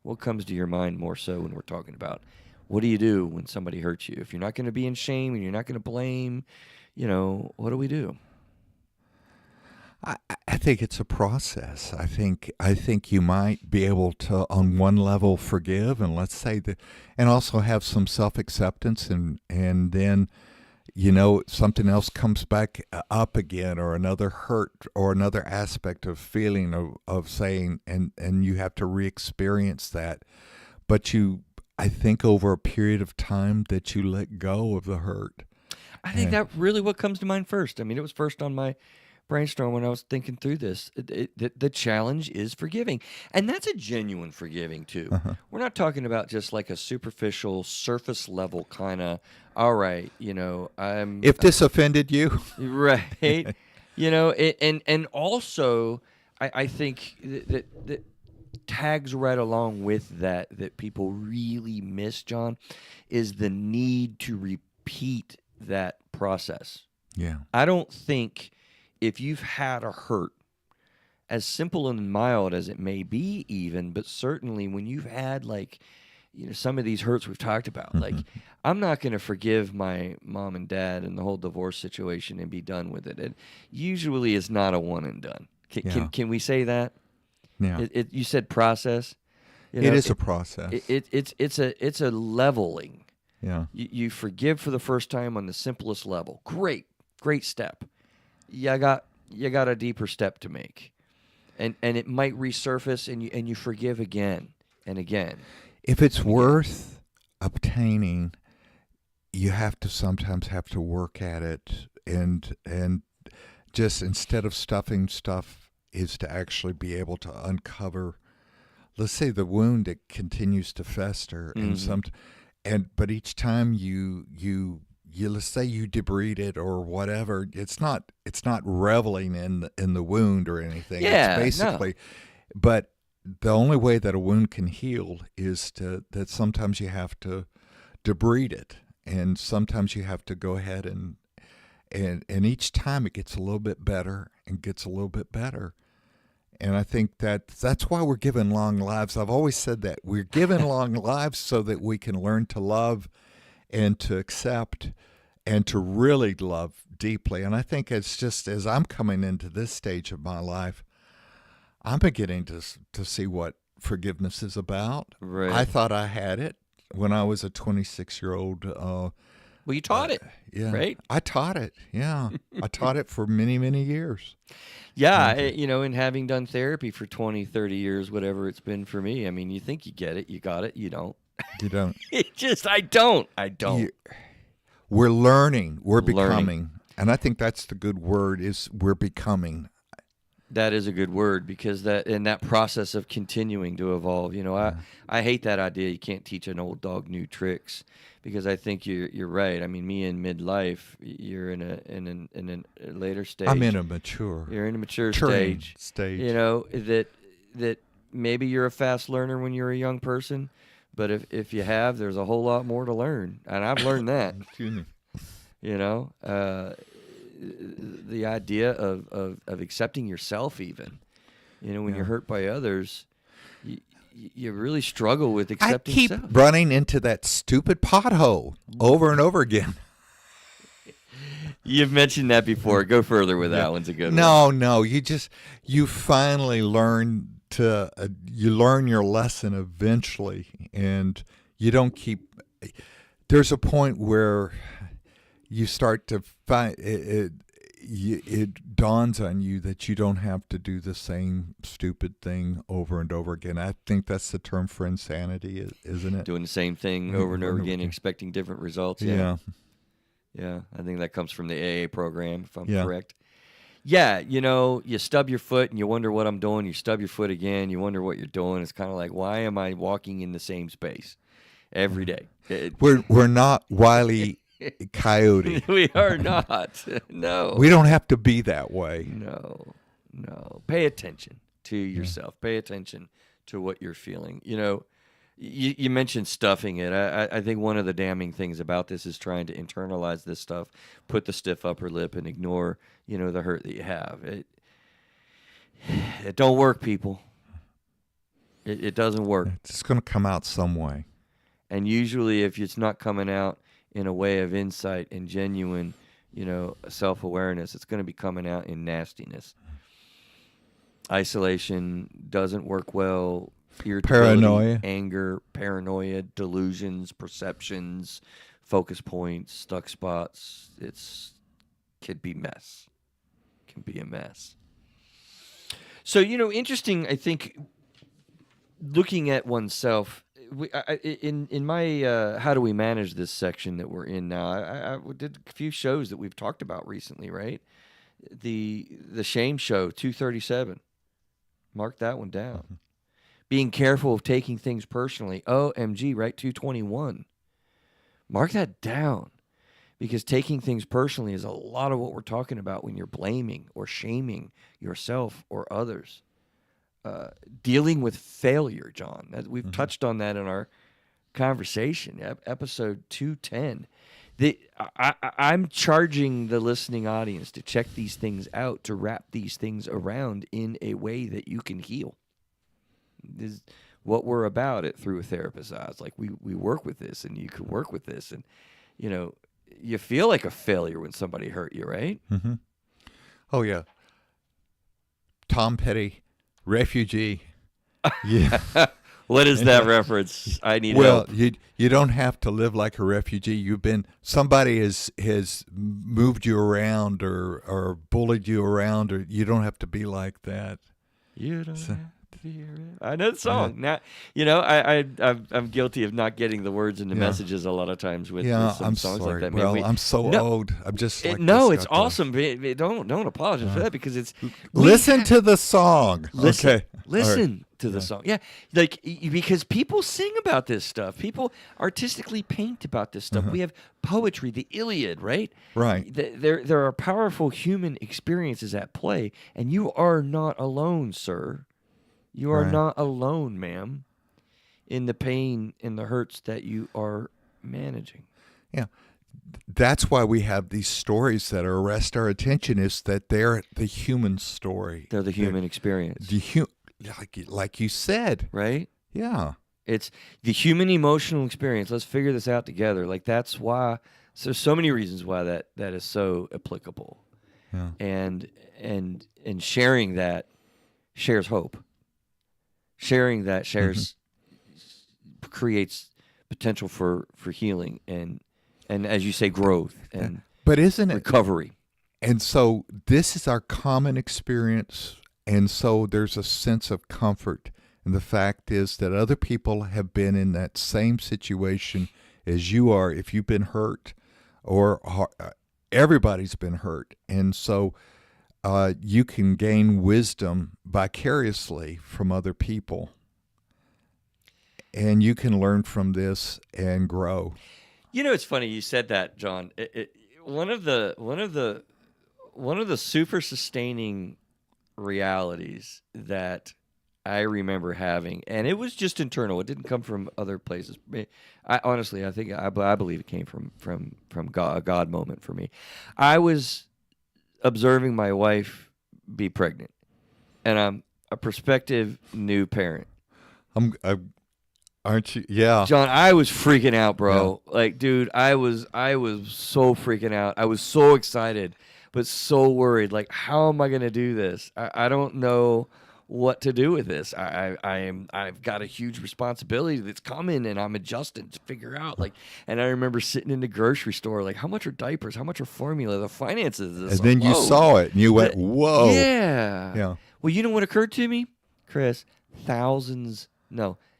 What comes to your mind more so when we're talking about what do you do when somebody hurts you? If you're not going to be in shame and you're not going to blame, what do we do? I think it's a process. I think you might be able to, on one level, forgive, and let's say that, and also have some self acceptance, and then something else comes back up again, or another hurt, or another aspect of feeling of saying, and you have to re-experience that. But I think over a period of time that you let go of the hurt. I think And that really what comes to mind first. I mean, it was first on my brainstorm when I was thinking through this. The challenge is forgiving, and that's a genuine forgiving too. uh We're not talking about just like a superficial, surface level kind of. All right, I'm if this offended you, right. And also, I think that tags right along with that people really miss, John, is the need to repeat that process. yeah, I don't think if you've had a hurt, as simple and mild as it may be, even, but certainly when you've had, like, some of these hurts we've talked about, like, hmm, I'm not going to forgive my mom and dad and the whole divorce situation and be done with it. It usually is not a one and done. Can, can, yeah, can we say that? yeah. You said process. It is a It, process. it's a leveling. Yeah. You forgive for the first time on the simplest level. Great step. You got a deeper step to make, and it might resurface, and you forgive again and again If it's and again. worth obtaining, you have to sometimes have to work at it, and just instead of stuffing stuff, is to actually be able to uncover, let's say, the wound that continues to fester, and but each time you let's say you debride it or whatever, it's not reveling in the wound or anything. It's Yeah, no. basically, but the only way that a wound can heal is that sometimes you have to debride it, and sometimes you have to go ahead and each time it gets a little bit better and gets a little bit better. And I think that's why we're given long lives. I've always said that we're given long lives so that we can learn to love and to accept and to really love deeply. And I think it's just as I'm coming into this stage of my life, I'm beginning to see what forgiveness is about. Right. I thought I had it when I was a 26-year-old. Well, you taught it, Yeah, right? I taught it. Yeah, I taught it for many, many years. Yeah, and having done therapy for 20, 30 years, whatever it's been for me, I mean, you think you get it, you got it, you don't. You don't. I don't. We're learning. We're becoming. And I think that's the good word is we're becoming. That is a good word because that process of continuing to evolve, I hate that idea. You can't teach an old dog new tricks because I think you're right. I mean, me in midlife, you're in a later stage. I'm in a mature. You're in a mature stage. That maybe you're a fast learner when you're a young person, but if you have, there's a whole lot more to learn, and I've learned that. The idea of accepting yourself, even, when you're hurt by others, you really struggle with accepting I keep running into that stupid pothole over and over again. You've mentioned that before. Go further with that. One's a good one. No. You finally learn you learn your lesson eventually, and you don't keep. There's a point where you start to find it dawns on you that you don't have to do the same stupid thing over and over again. I think that's the term for insanity, isn't it? Doing the same thing over and over again, expecting different results. Yeah. Yeah, I think that comes from the AA program, if I'm Yeah. correct. Yeah, you stub your foot and you wonder what I'm doing. You stub your foot again, you wonder what you're doing. It's kind of like, why am I walking in the same space every day? We're not Wile E. Coyote. We are not. No. We don't have to be that way. No. Pay attention to yourself. Pay attention to what you're feeling. You mentioned stuffing it. I think one of the damning things about this is trying to internalize this stuff, put the stiff upper lip, and ignore, the hurt that you have. It don't work, people. It doesn't work. It's going to come out some way. And usually if it's not coming out in a way of insight and genuine, self-awareness, it's going to be coming out in nastiness. Isolation doesn't work well. Irritability, Paranoia. anger, paranoia, delusions, perceptions, focus points, stuck spots. Could be mess. Can be a mess. So, interesting, I think, looking at oneself, in my how do we manage this section that we're in now, I did a few shows that we've talked about recently, right? The shame show, 237. Mark that one down. Mm-hmm. Being careful of taking things personally. OMG, right? 221. Mark that down. Because taking things personally is a lot of what we're talking about when you're blaming or shaming yourself or others. Dealing with failure, John. We've touched on that in our conversation, episode 210. I'm charging the listening audience to check these things out, to wrap these things around in a way that you can heal. This is what we're about it Through a Therapist's Eyes. Like we work with this, and you can work with this, and you feel like a failure when somebody hurt you, right? Mm-hmm. Oh yeah. Tom Petty, refugee. Yeah. What is that reference? I need help. Well, you don't have to live like a refugee. Somebody has moved you around or bullied you around, or you don't have to be like that. You don't have to I know the song. Now, I'm guilty of not getting the words and the messages a lot of times with some I'm songs sorry. like that. Well, I'm so old. I'm just like this it's guy. awesome. Don't apologize for that because it's Listen to the song. Okay. Listen to the song. Yeah, because people sing about this stuff. People artistically paint about this stuff. We have poetry, the Iliad, right? Right. There are powerful human experiences at play, and you are not alone, sir. You are not alone, ma'am, in the pain and the hurts that you are managing. Yeah. That's why we have these stories that arrest our attention, is that they're the human story. They're the human experience. Like you said. Right? Yeah. It's the human emotional experience. Let's figure this out together. Like, that's why there's so many reasons why that is so applicable. Yeah. And sharing that shares hope. Sharing that creates potential for healing and as you say, growth and but isn't it recovery. And so this is our common experience, and so there's a sense of comfort. And the fact is that other people have been in that same situation as you are. If you've been hurt, or everybody's been hurt, and so you can gain wisdom vicariously from other people, and you can learn from this and grow. It's funny you said that, John. One of the super sustaining realities that I remember having, and it was just internal. It didn't come from other places. I believe it came from God, a God moment for me. I was observing my wife be pregnant, and I'm a prospective new parent. Aren't you? Yeah, John, I was freaking out, bro. Yeah. Like, dude, I was so freaking out. I was so excited, but so worried. Like, how am I gonna do this? I don't know what to do with this. I've got a huge responsibility that's coming, and I'm adjusting to figure out. Like, and I remember sitting in the grocery store, like, how much are diapers? How much are formula? The finances. And then you saw it, and you went, "Whoa!" Yeah. Yeah. Well, you know what occurred to me, Chris?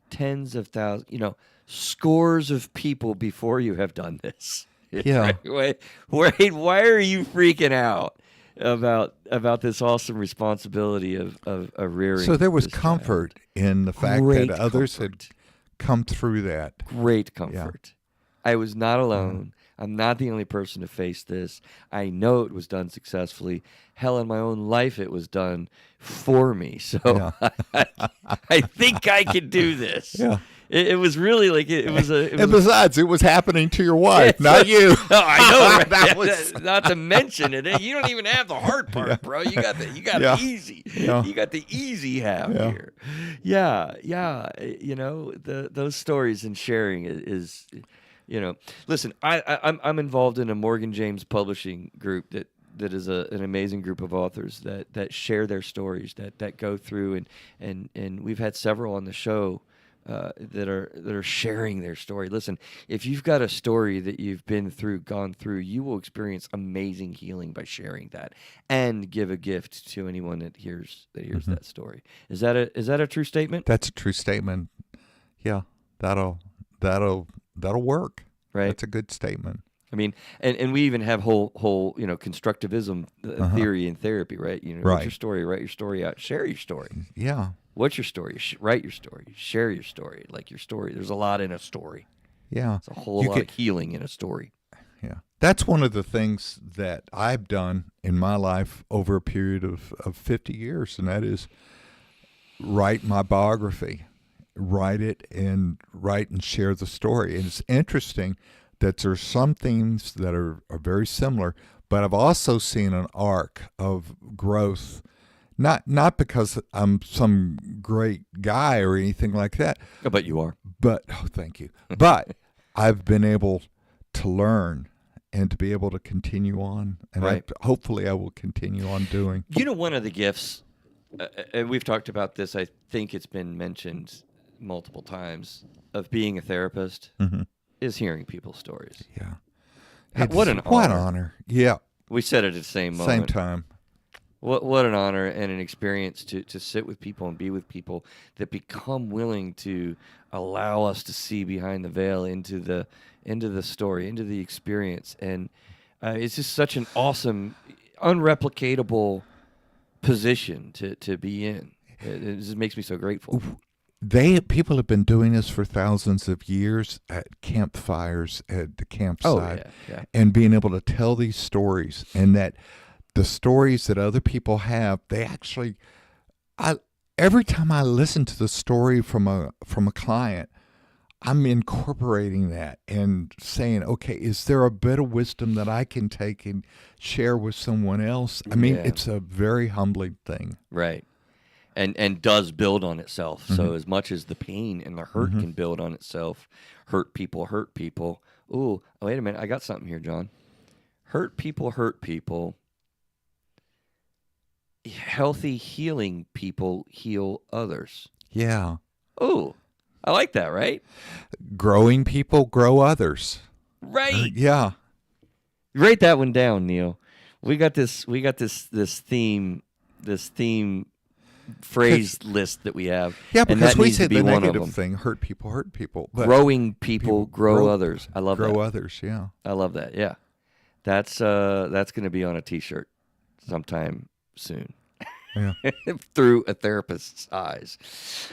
Tens of thousands, scores of people before you have done this. Yeah. Wait, why are you freaking out about this awesome responsibility of rearing? So there was this comfort in the fact Great that others comfort. had come through that. Great comfort. Yeah. I was not alone. I'm not the only person to face this. I know it was done successfully. Hell, in my own life, it was done for me. So I think I can do this. Yeah. It was really like and besides, it was happening to your wife, not you. I know, right? Not to mention it. You don't even have the hard part, bro. You got the easy. Yeah. You got the easy half here. Yeah. Those stories and sharing is. Listen, I'm involved in a Morgan James publishing group that is an amazing group of authors that share their stories, that go through and we've had several on the show that are sharing their story. Listen, if you've got a story that you've gone through, you will experience amazing healing by sharing that, and give a gift to anyone that hears that story. Is that a true statement? That's a true statement. Yeah, that'll work. Right. That's a good statement. I mean, and we even have whole constructivism theory in therapy, right? What's your story? Write your story out. Share your story. Yeah. What's your story? Write your story. Share your story. Like your story. There's a lot in a story. Yeah. It's a whole lot of healing in a story. Yeah. That's one of the things that I've done in my life over a period of 50 years, and that is write my biography. Write and share the story. And it's interesting that there's some things that are very similar, but I've also seen an arc of growth, not because I'm some great guy or anything like that. I bet you are. But thank you. But I've been able to learn and to be able to continue on, and hopefully I will continue on doing. One of the gifts, and we've talked about this, I think it's been mentioned multiple times, of being a therapist is hearing people's stories. Yeah. What an honor. Yeah. We said it at the same moment. Same time. What an honor and an experience to sit with people and be with people that become willing to allow us to see behind the veil into the story, into the experience, and it's just such an awesome, unreplicatable position to be in. It just makes me so grateful. People have been doing this for thousands of years at campfires at the Oh campsite, yeah, yeah, and being able to tell these stories, and that the stories that other people have, they actually, I every time I listen to the story from a client, I'm incorporating that and saying, okay, is there a bit of wisdom that I can take and share with someone else? I mean, yeah. it's a very humbling thing. Right. And does build on itself. Hmm. So as much as the pain and the hurt Hmm. can build on itself, hurt people hurt people. Ooh, wait a minute, I got something here, John. Hurt people hurt people. Healthy healing people heal others. Yeah. Ooh, I like that, right? Growing people grow others. Right. Yeah. Write that one down, Neil. We got this theme phrase list that we have. Yeah, And because that we needs say to be the one of negative them. thing, hurt people, but Growing people people grow others. I love grow that. others. Yeah. I love that. Yeah. That's going to be on a t-shirt sometime soon. Yeah. Through a therapist's eyes.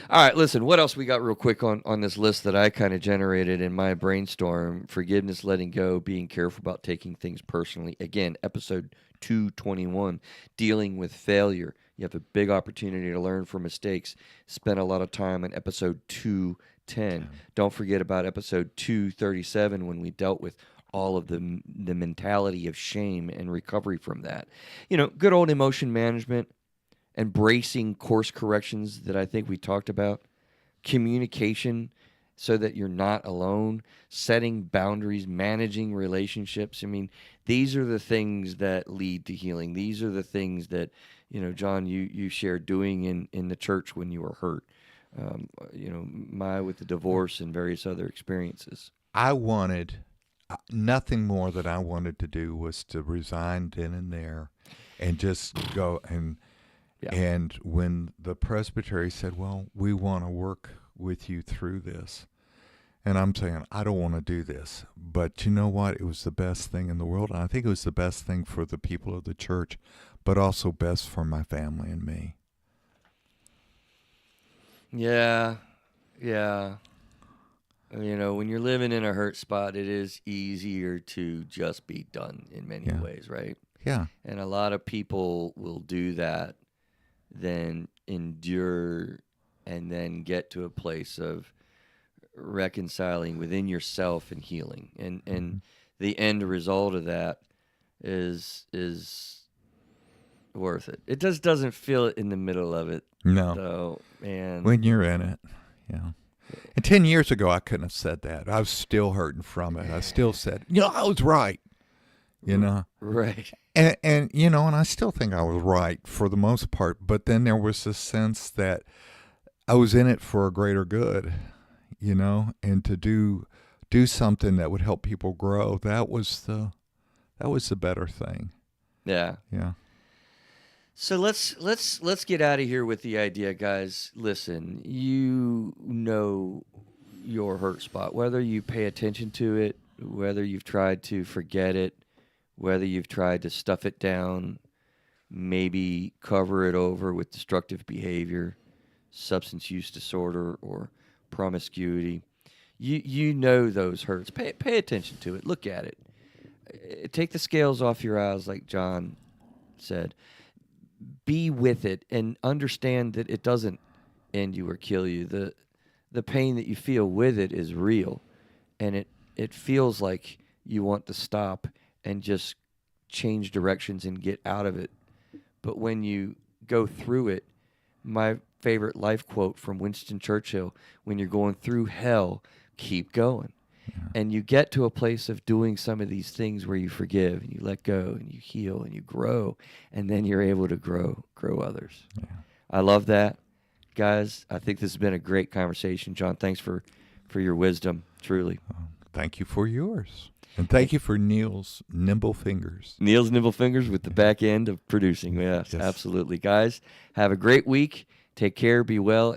All right, listen, what else we got real quick on this list that I kind of generated in my brainstorm? Forgiveness, letting go, being careful about taking things personally. Again, episode 221, dealing with failure. You have a big opportunity to learn from mistakes. Spent a lot of time on episode 210. Don't forget about episode 237 when we dealt with all of the mentality of shame and recovery from that. You know, good old emotion management, embracing course corrections that I think we talked about, communication so that you're not alone, setting boundaries, managing relationships. I mean, these are the things that lead to healing. These are the things that, you know, John, you shared doing in the church when you were hurt. You know, my with the divorce and various other experiences. I wanted nothing more that I wanted to do was to resign then and there and just go Yeah. and when the presbytery said, well, we want to work with you through this. And I'm saying, I don't want to do this. But you know what? It was the best thing in the world. And I think it was the best thing for the people of the church, but also best for my family and me. Yeah. Yeah. You know, when you're living in a hurt spot, it is easier to just be done in many Yeah. ways, right? Yeah. And a lot of people will do that, then endure, and then get to a place of reconciling within yourself and healing. And the end result of that is worth it. It just doesn't feel it in the middle of it, No. though, man. When you're in it. Yeah. And 10 years ago, I couldn't have said that. I was still hurting from it. I still said, I was right, Right. And you know, and I still think I was right for the most part. But then there was this sense that I was in it for a greater good, and to do something that would help people grow. That was the better thing. Yeah. Yeah. So let's get out of here with the idea, guys. Listen, you know your hurt spot, whether you pay attention to it, whether you've tried to forget it, whether you've tried to stuff it down, maybe cover it over with destructive behavior, substance use disorder, or promiscuity. You know those hurts. Pay attention to it. Look at it. Take the scales off your eyes, like John said. Be with it and understand that it doesn't end you or kill you. The pain that you feel with it is real, and it feels like you want to stop and just change directions and get out of it. But when you go through it, my favorite life quote from Winston Churchill, when you're going through hell, keep going. And you get to a place of doing some of these things where you forgive and you let go and you heal and you grow, and then you're able to grow others. Yeah. I love that. Guys, I think this has been a great conversation. John, thanks for your wisdom, truly. thank you for yours. And thank you for Neil's nimble fingers. Neil's nimble fingers with the back end of producing. Yes, Yes. absolutely. Guys, have a great week. Take care. Be well.